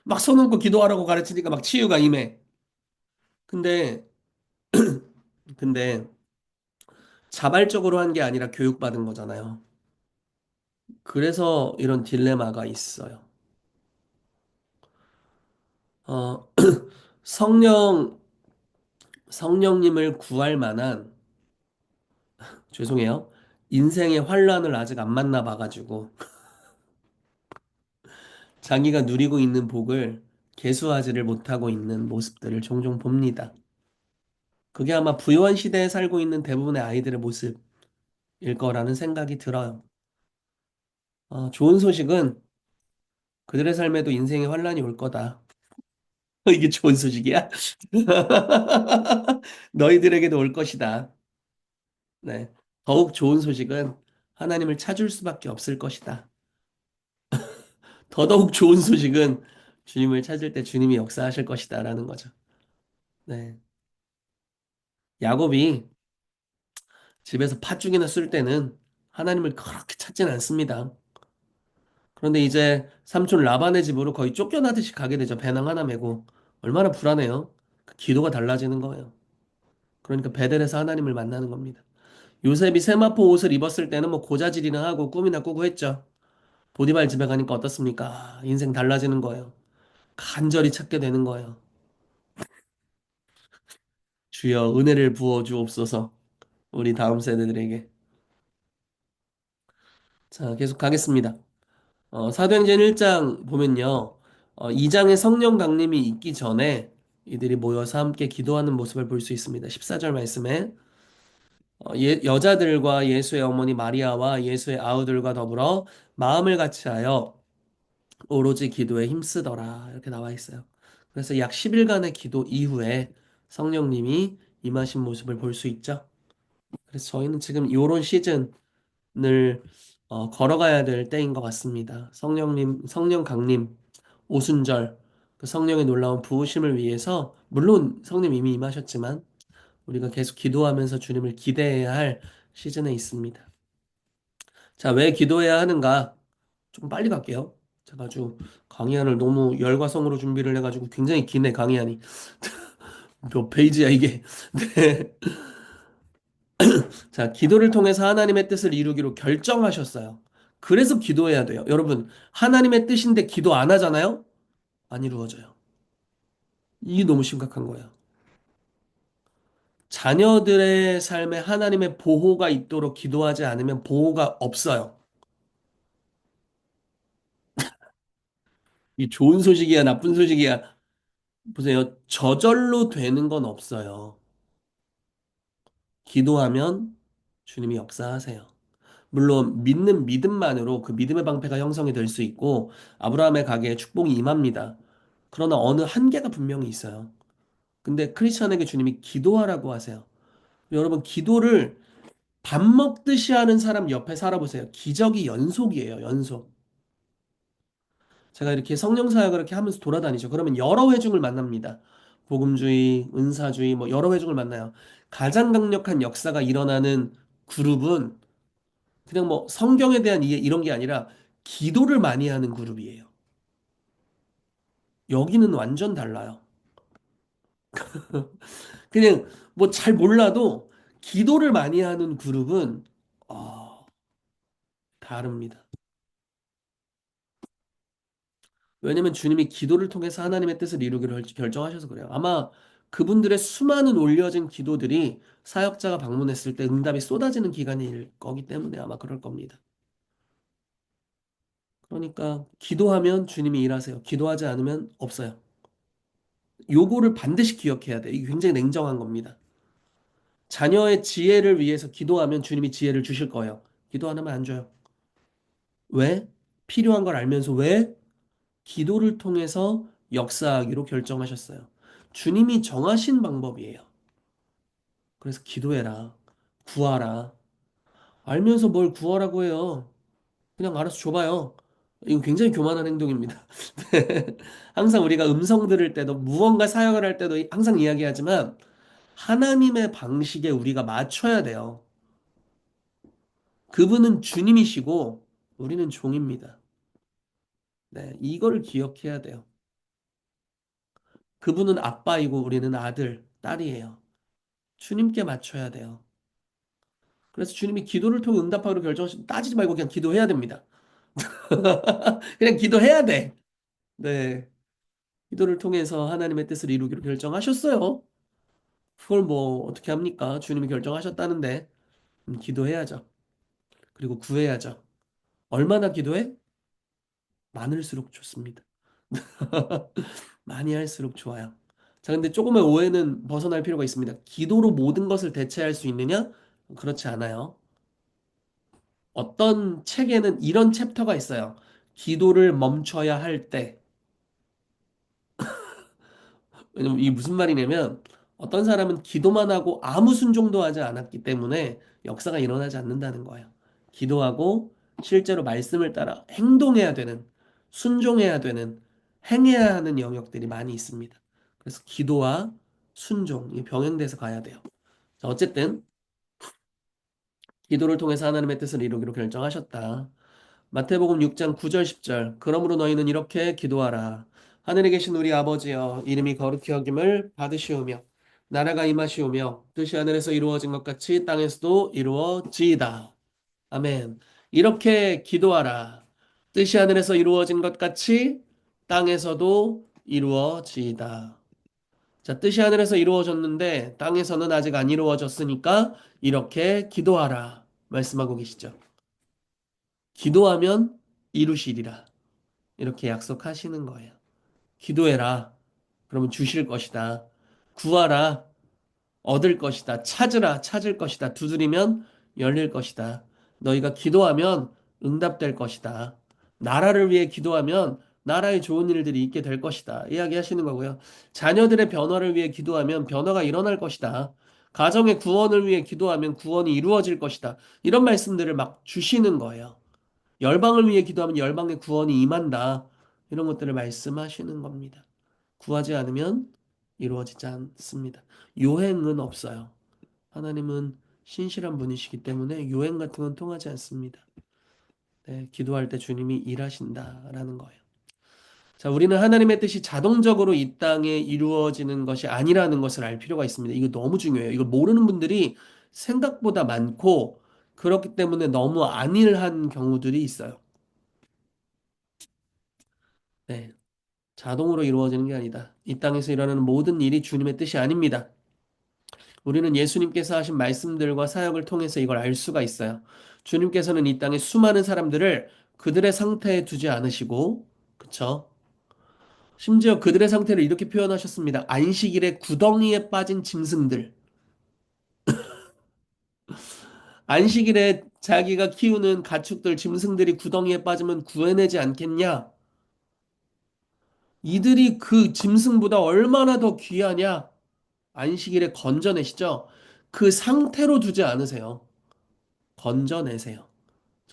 막 손 얹고 기도하라고 가르치니까 막 치유가 임해. 근데 근데 자발적으로 한 게 아니라 교육받은 거잖아요. 그래서 이런 딜레마가 있어요. 어, 성령, 성령님을 구할 만한, 죄송해요. 인생의 환란을 아직 안 만나 봐가지고, 자기가 누리고 있는 복을 계수하지를 못하고 있는 모습들을 종종 봅니다. 그게 아마 부유한 시대에 살고 있는 대부분의 아이들의 모습일 거라는 생각이 들어요. 좋은 소식은 그들의 삶에도 인생의 환란이 올 거다. 이게 좋은 소식이야? 너희들에게도 올 것이다. 네. 더욱 좋은 소식은 하나님을 찾을 수밖에 없을 것이다. 더더욱 좋은 소식은 주님을 찾을 때 주님이 역사하실 것이다라는 거죠. 네. 야곱이 집에서 팥죽이나 쓸 때는 하나님을 그렇게 찾진 않습니다. 그런데 이제 삼촌 라반의 집으로 거의 쫓겨나듯이 가게 되죠. 배낭 하나 메고. 얼마나 불안해요. 그 기도가 달라지는 거예요. 그러니까 베델에서 하나님을 만나는 겁니다. 요셉이 세마포 옷을 입었을 때는 뭐 고자질이나 하고 꿈이나 꾸고 했죠. 보디발 집에 가니까 어떻습니까? 인생 달라지는 거예요. 간절히 찾게 되는 거예요. 주여 은혜를 부어 주옵소서. 우리 다음 세대들에게. 자, 계속 가겠습니다. 사도행전 1장 보면요. 2장에 성령 강림이 있기 전에 이들이 모여서 함께 기도하는 모습을 볼 수 있습니다. 14절 말씀에 여자들과 예수의 어머니 마리아와 예수의 아우들과 더불어 마음을 같이하여 오로지 기도에 힘쓰더라. 이렇게 나와 있어요. 그래서 약 10일간의 기도 이후에 성령님이 임하신 모습을 볼 수 있죠. 그래서 저희는 지금 이런 시즌을 걸어가야 될 때인 것 같습니다. 성령님, 성령 강림, 오순절, 그 성령의 놀라운 부으심을 위해서 물론 성령 이미 임하셨지만 우리가 계속 기도하면서 주님을 기대해야 할 시즌에 있습니다. 자, 왜 기도해야 하는가? 좀 빨리 갈게요. 제가 아주 강의안을 너무 열과 성으로 준비를 해가지고 굉장히 기네, 강의안이. 몇 페이지야, 이게. 네. 자, 기도를 통해서 하나님의 뜻을 이루기로 결정하셨어요. 그래서 기도해야 돼요. 여러분, 하나님의 뜻인데 기도 안 하잖아요? 안 이루어져요. 이게 너무 심각한 거예요. 자녀들의 삶에 하나님의 보호가 있도록 기도하지 않으면 보호가 없어요. 이 좋은 소식이야, 나쁜 소식이야. 보세요. 저절로 되는 건 없어요. 기도하면 주님이 역사하세요. 물론 믿는 믿음만으로 그 믿음의 방패가 형성이 될 수 있고 아브라함의 가게에 축복이 임합니다. 그러나 어느 한계가 분명히 있어요. 근데 크리스천에게 주님이 기도하라고 하세요. 여러분 기도를 밥 먹듯이 하는 사람 옆에 살아보세요. 기적이 연속이에요. 연속. 제가 이렇게 성령 사역을 이렇게 하면서 돌아다니죠. 그러면 여러 회중을 만납니다. 복음주의, 은사주의, 뭐 여러 회중을 만나요. 가장 강력한 역사가 일어나는 그룹은 그냥 뭐 성경에 대한 이해 이런 게 아니라 기도를 많이 하는 그룹이에요. 여기는 완전 달라요. 그냥 뭐 잘 몰라도 기도를 많이 하는 그룹은 다릅니다. 왜냐면 주님이 기도를 통해서 하나님의 뜻을 이루기로 결정하셔서 그래요. 아마 그분들의 수많은 올려진 기도들이 사역자가 방문했을 때 응답이 쏟아지는 기간일 거기 때문에 아마 그럴 겁니다. 그러니까 기도하면 주님이 일하세요. 기도하지 않으면 없어요. 요거를 반드시 기억해야 돼요. 이게 굉장히 냉정한 겁니다. 자녀의 지혜를 위해서 기도하면 주님이 지혜를 주실 거예요. 기도 안 하면 안 줘요. 왜? 필요한 걸 알면서 왜? 기도를 통해서 역사하기로 결정하셨어요. 주님이 정하신 방법이에요. 그래서 기도해라. 구하라. 알면서 뭘 구하라고 해요. 그냥 알아서 줘봐요. 이거 굉장히 교만한 행동입니다. 항상 우리가 음성 들을 때도 무언가 사역을 할 때도 항상 이야기하지만 하나님의 방식에 우리가 맞춰야 돼요. 그분은 주님이시고 우리는 종입니다. 네, 이거를 기억해야 돼요. 그분은 아빠이고 우리는 아들, 딸이에요. 주님께 맞춰야 돼요. 그래서 주님이 기도를 통해 응답하기로 결정하신 따지지 말고 그냥 기도해야 됩니다. 그냥 기도해야 돼. 네. 기도를 통해서 하나님의 뜻을 이루기로 결정하셨어요. 그걸 뭐 어떻게 합니까? 주님이 결정하셨다는데 기도해야죠. 그리고 구해야죠. 얼마나 기도해? 많을수록 좋습니다. 많이 할수록 좋아요. 자, 근데 조금의 오해는 벗어날 필요가 있습니다. 기도로 모든 것을 대체할 수 있느냐? 그렇지 않아요. 어떤 책에는 이런 챕터가 있어요. 기도를 멈춰야 할 때. 왜냐면 이게 무슨 말이냐면 어떤 사람은 기도만 하고 아무 순종도 하지 않았기 때문에 역사가 일어나지 않는다는 거예요. 기도하고 실제로 말씀을 따라 행동해야 되는, 순종해야 되는, 행해야 하는 영역들이 많이 있습니다. 그래서 기도와 순종, 이 병행돼서 가야 돼요. 자, 어쨌든 기도를 통해서 하나님의 뜻을 이루기로 결정하셨다. 마태복음 6장 9절 10절. 그러므로 너희는 이렇게 기도하라. 하늘에 계신 우리 아버지여, 이름이 거룩히 여김을 받으시오며 나라가 임하시오며 뜻이 하늘에서 이루어진 것 같이 땅에서도 이루어지이다. 아멘. 이렇게 기도하라. 뜻이 하늘에서 이루어진 것 같이 땅에서도 이루어지이다. 자, 뜻이 하늘에서 이루어졌는데 땅에서는 아직 안 이루어졌으니까 이렇게 기도하라. 말씀하고 계시죠. 기도하면 이루시리라. 이렇게 약속하시는 거예요. 기도해라. 그러면 주실 것이다. 구하라. 얻을 것이다. 찾으라. 찾을 것이다. 두드리면 열릴 것이다. 너희가 기도하면 응답될 것이다. 나라를 위해 기도하면 나라에 좋은 일들이 있게 될 것이다. 이야기하시는 거고요. 자녀들의 변화를 위해 기도하면 변화가 일어날 것이다. 가정의 구원을 위해 기도하면 구원이 이루어질 것이다. 이런 말씀들을 막 주시는 거예요. 열방을 위해 기도하면 열방의 구원이 임한다. 이런 것들을 말씀하시는 겁니다. 구하지 않으면 이루어지지 않습니다. 요행은 없어요. 하나님은 신실한 분이시기 때문에 요행 같은 건 통하지 않습니다. 네, 기도할 때 주님이 일하신다라는 거예요. 자, 우리는 하나님의 뜻이 자동적으로 이 땅에 이루어지는 것이 아니라는 것을 알 필요가 있습니다. 이거 너무 중요해요. 이걸 모르는 분들이 생각보다 많고 그렇기 때문에 너무 안일한 경우들이 있어요. 네, 자동으로 이루어지는 게 아니다. 이 땅에서 일어나는 모든 일이 주님의 뜻이 아닙니다. 우리는 예수님께서 하신 말씀들과 사역을 통해서 이걸 알 수가 있어요. 주님께서는 이 땅에 수많은 사람들을 그들의 상태에 두지 않으시고, 그쵸? 심지어 그들의 상태를 이렇게 표현하셨습니다. 안식일에 구덩이에 빠진 짐승들. 안식일에 자기가 키우는 가축들, 짐승들이 구덩이에 빠지면 구해내지 않겠냐? 이들이 그 짐승보다 얼마나 더 귀하냐? 안식일에 건져내시죠? 그 상태로 두지 않으세요. 건져내세요.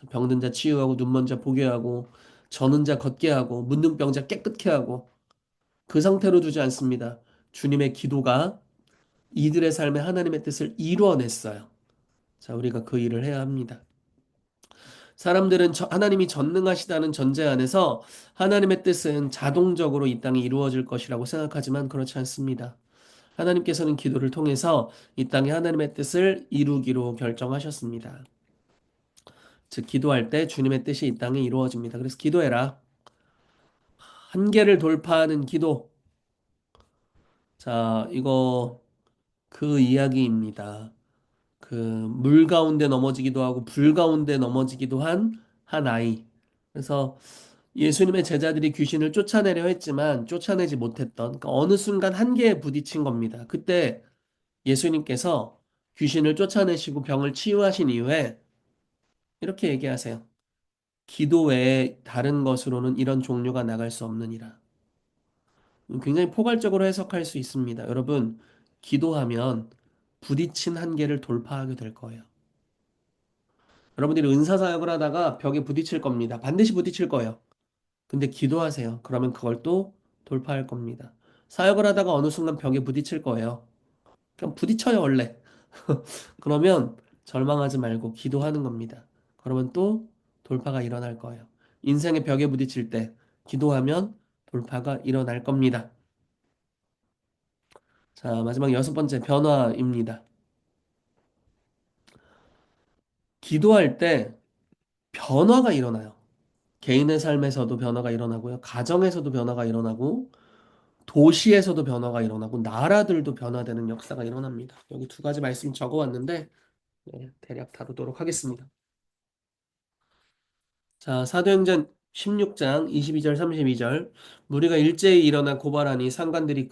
병든 자 치유하고 눈먼 자 보게 하고 저는 자 걷게 하고 문둥병자 깨끗게 하고 그 상태로 두지 않습니다. 주님의 기도가 이들의 삶에 하나님의 뜻을 이루어냈어요. 자, 우리가 그 일을 해야 합니다. 사람들은 하나님이 전능하시다는 전제 안에서 하나님의 뜻은 자동적으로 이 땅에 이루어질 것이라고 생각하지만 그렇지 않습니다. 하나님께서는 기도를 통해서 이 땅에 하나님의 뜻을 이루기로 결정하셨습니다. 즉, 기도할 때 주님의 뜻이 이 땅에 이루어집니다. 그래서 기도해라. 한계를 돌파하는 기도. 자, 이거 그 이야기입니다. 그 물 가운데 넘어지기도 하고 불 가운데 넘어지기도 한 아이. 그래서 예수님의 제자들이 귀신을 쫓아내려 했지만 쫓아내지 못했던 그러니까 어느 순간 한계에 부딪힌 겁니다. 그때 예수님께서 귀신을 쫓아내시고 병을 치유하신 이후에 이렇게 얘기하세요. 기도 외에 다른 것으로는 이런 종류가 나갈 수 없느니라. 굉장히 포괄적으로 해석할 수 있습니다. 여러분, 기도하면 부딪힌 한계를 돌파하게 될 거예요. 여러분들이 은사사역을 하다가 벽에 부딪힐 겁니다. 반드시 부딪힐 거예요. 근데 기도하세요. 그러면 그걸 또 돌파할 겁니다. 사역을 하다가 어느 순간 벽에 부딪힐 거예요. 그냥 부딪혀요, 원래. 그러면 절망하지 말고 기도하는 겁니다. 그러면 또 돌파가 일어날 거예요. 인생의 벽에 부딪힐 때 기도하면 돌파가 일어날 겁니다. 자, 마지막 여섯 번째 변화입니다. 기도할 때 변화가 일어나요. 개인의 삶에서도 변화가 일어나고요. 가정에서도 변화가 일어나고 도시에서도 변화가 일어나고 나라들도 변화되는 역사가 일어납니다. 여기 두 가지 말씀 적어왔는데 네, 대략 다루도록 하겠습니다. 자, 사도행전 16장 22절 32절 무리가 일제히 일어나 고발하니 상관들이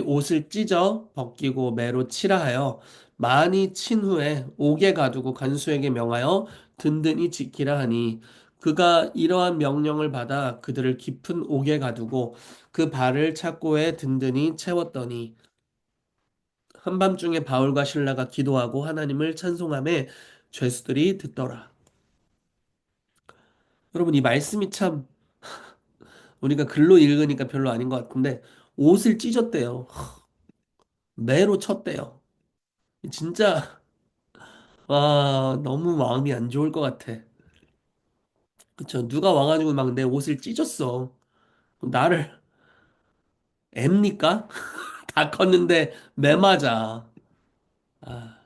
옷을 찢어 벗기고 매로 치라 하여 많이 친 후에 옥에 가두고 간수에게 명하여 든든히 지키라 하니 그가 이러한 명령을 받아 그들을 깊은 옥에 가두고 그 발을 착고에 든든히 채웠더니 한밤중에 바울과 신라가 기도하고 하나님을 찬송하며 죄수들이 듣더라. 여러분, 이 말씀이 참 우리가 글로 읽으니까 별로 아닌 것 같은데 옷을 찢었대요. 매로 쳤대요. 진짜 와 너무 마음이 안 좋을 것 같아. 그쵸? 누가 와가지고 막 내 옷을 찢었어. 나를 앱니까? 다 컸는데 매 맞아. 아,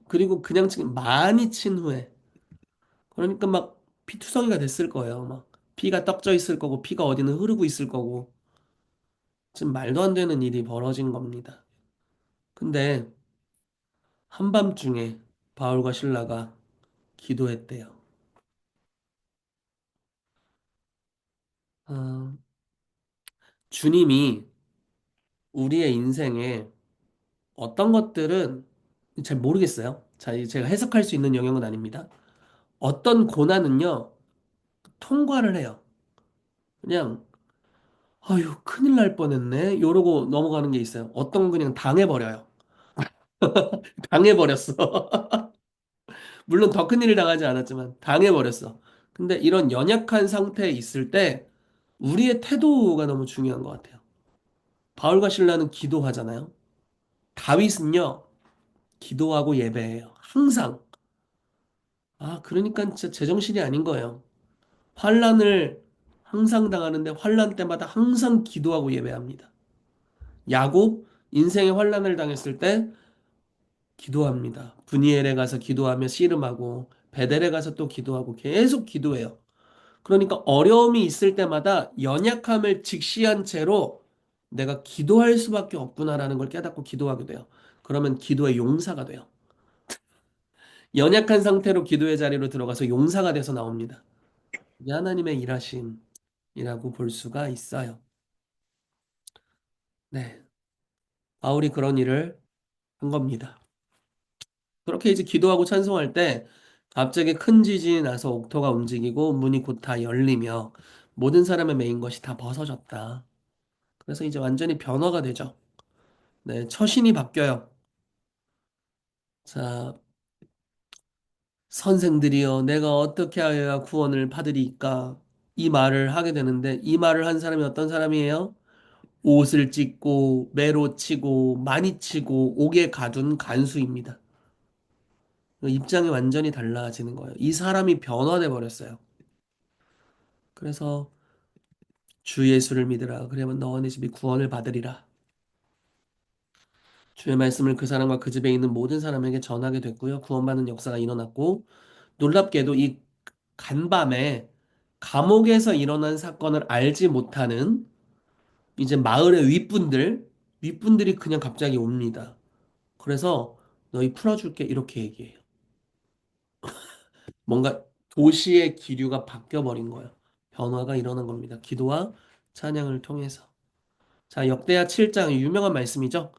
그리고 그냥 지금 많이 친 후에 그러니까 막 피투성이가 됐을 거예요. 막 피가 떡져 있을 거고 피가 어디는 흐르고 있을 거고 지금 말도 안 되는 일이 벌어진 겁니다. 근데 한밤중에 바울과 신라가 기도했대요. 아, 주님이 우리의 인생에 어떤 것들은 잘 모르겠어요. 자, 제가 해석할 수 있는 영역은 아닙니다. 어떤 고난은요, 통과를 해요. 그냥, 아유, 큰일 날 뻔했네. 이러고 넘어가는 게 있어요. 어떤 건 그냥 당해버려요. 당해버렸어. 물론 더 큰일을 당하지 않았지만, 당해버렸어. 근데 이런 연약한 상태에 있을 때, 우리의 태도가 너무 중요한 것 같아요. 바울과 신라는 기도하잖아요. 다윗은요, 기도하고 예배해요. 항상. 아, 그러니까 진짜 제정신이 아닌 거예요. 환란을 항상 당하는데 환란 때마다 항상 기도하고 예배합니다. 야곱 인생의 환란을 당했을 때 기도합니다. 브니엘에 가서 기도하며 씨름하고 베델에 가서 또 기도하고 계속 기도해요. 그러니까 어려움이 있을 때마다 연약함을 직시한 채로 내가 기도할 수밖에 없구나라는 걸 깨닫고 기도하게 돼요. 그러면 기도의 용사가 돼요. 연약한 상태로 기도의 자리로 들어가서 용사가 돼서 나옵니다. 이게 하나님의 일하심이라고 볼 수가 있어요. 네. 바울이 그런 일을 한 겁니다. 그렇게 이제 기도하고 찬송할 때 갑자기 큰 지진이 나서 옥토가 움직이고 문이 곧 다 열리며 모든 사람의 메인 것이 다 벗어졌다. 그래서 이제 완전히 변화가 되죠. 네, 처신이 바뀌어요. 자, 선생들이여, 내가 어떻게 하여야 구원을 받으리까? 이 말을 하게 되는데, 이 말을 한 사람이 어떤 사람이에요? 옷을 찢고, 매로 치고, 많이 치고, 옥에 가둔 간수입니다. 입장이 완전히 달라지는 거예요. 이 사람이 변화돼 버렸어요. 그래서 주 예수를 믿으라. 그러면 너와 네 집이 구원을 받으리라. 주의 말씀을 그 사람과 그 집에 있는 모든 사람에게 전하게 됐고요. 구원받는 역사가 일어났고, 놀랍게도 이 간밤에 감옥에서 일어난 사건을 알지 못하는 이제 마을의 윗분들이 그냥 갑자기 옵니다. 그래서 너희 풀어줄게 이렇게 얘기해요. 뭔가 도시의 기류가 바뀌어 버린 거예요. 변화가 일어난 겁니다. 기도와 찬양을 통해서. 자, 역대하 7장 유명한 말씀이죠.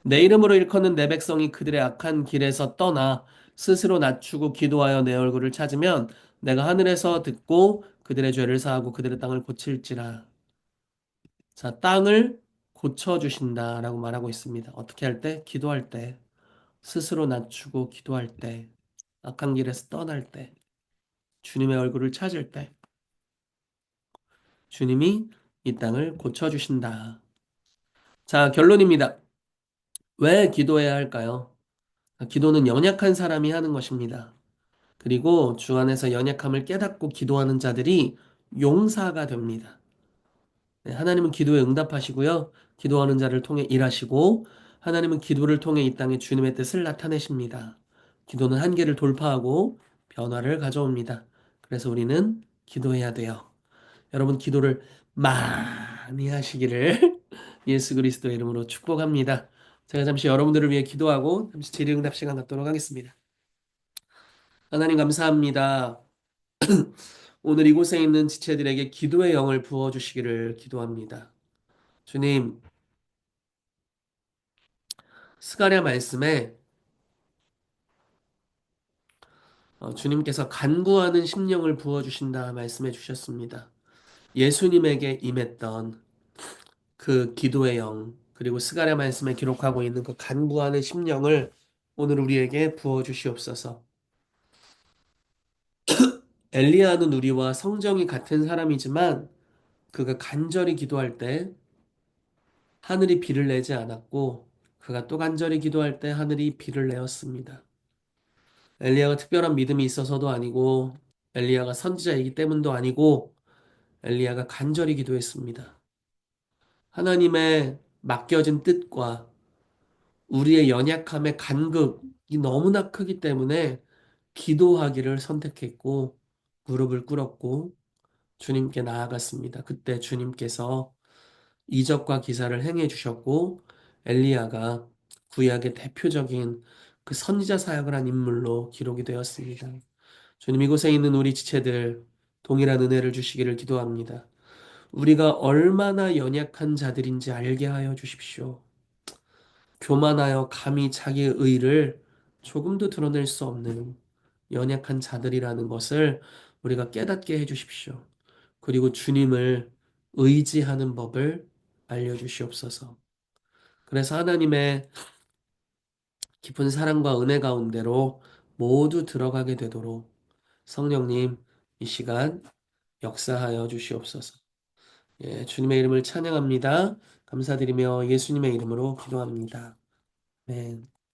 내 이름으로 일컫는 내 백성이 그들의 악한 길에서 떠나 스스로 낮추고 기도하여 내 얼굴을 찾으면 내가 하늘에서 듣고 그들의 죄를 사하고 그들의 땅을 고칠지라. 자, 땅을 고쳐주신다라고 말하고 있습니다. 어떻게 할 때? 기도할 때. 스스로 낮추고 기도할 때. 악한 길에서 떠날 때. 주님의 얼굴을 찾을 때. 주님이 이 땅을 고쳐주신다. 자, 결론입니다. 왜 기도해야 할까요? 기도는 연약한 사람이 하는 것입니다. 그리고 주 안에서 연약함을 깨닫고 기도하는 자들이 용사가 됩니다. 네, 하나님은 기도에 응답하시고요. 기도하는 자를 통해 일하시고, 하나님은 기도를 통해 이 땅에 주님의 뜻을 나타내십니다. 기도는 한계를 돌파하고 변화를 가져옵니다. 그래서 우리는 기도해야 돼요. 여러분 기도를 많이 하시기를 예수 그리스도의 이름으로 축복합니다. 제가 잠시 여러분들을 위해 기도하고 잠시 질의응답 시간 갖도록 하겠습니다. 하나님 감사합니다. 오늘 이곳에 있는 지체들에게 기도의 영을 부어주시기를 기도합니다. 주님, 스가랴 말씀에 주님께서 간구하는 심령을 부어주신다 말씀해 주셨습니다. 예수님에게 임했던 그 기도의 영, 그리고 스가랴 말씀에 기록하고 있는 그 간구하는 심령을 오늘 우리에게 부어 주시옵소서. 엘리야는 우리와 성정이 같은 사람이지만 그가 간절히 기도할 때 하늘이 비를 내지 않았고 그가 또 간절히 기도할 때 하늘이 비를 내었습니다. 엘리야가 특별한 믿음이 있어서도 아니고 엘리야가 선지자이기 때문도 아니고 엘리야가 간절히 기도했습니다. 하나님의 맡겨진 뜻과 우리의 연약함의 간극이 너무나 크기 때문에 기도하기를 선택했고 무릎을 꿇었고 주님께 나아갔습니다. 그때 주님께서 이적과 기사를 행해 주셨고 엘리야가 구약의 대표적인 그 선지자 사역을 한 인물로 기록이 되었습니다. 주님 이곳에 있는 우리 지체들 동일한 은혜를 주시기를 기도합니다. 우리가 얼마나 연약한 자들인지 알게 하여 주십시오. 교만하여 감히 자기의 의를 조금도 드러낼 수 없는 연약한 자들이라는 것을 우리가 깨닫게 해 주십시오. 그리고 주님을 의지하는 법을 알려주시옵소서. 그래서 하나님의 깊은 사랑과 은혜 가운데로 모두 들어가게 되도록 성령님 이 시간 역사하여 주시옵소서. 예, 주님의 이름을 찬양합니다. 감사드리며 예수님의 이름으로 기도합니다. 아멘.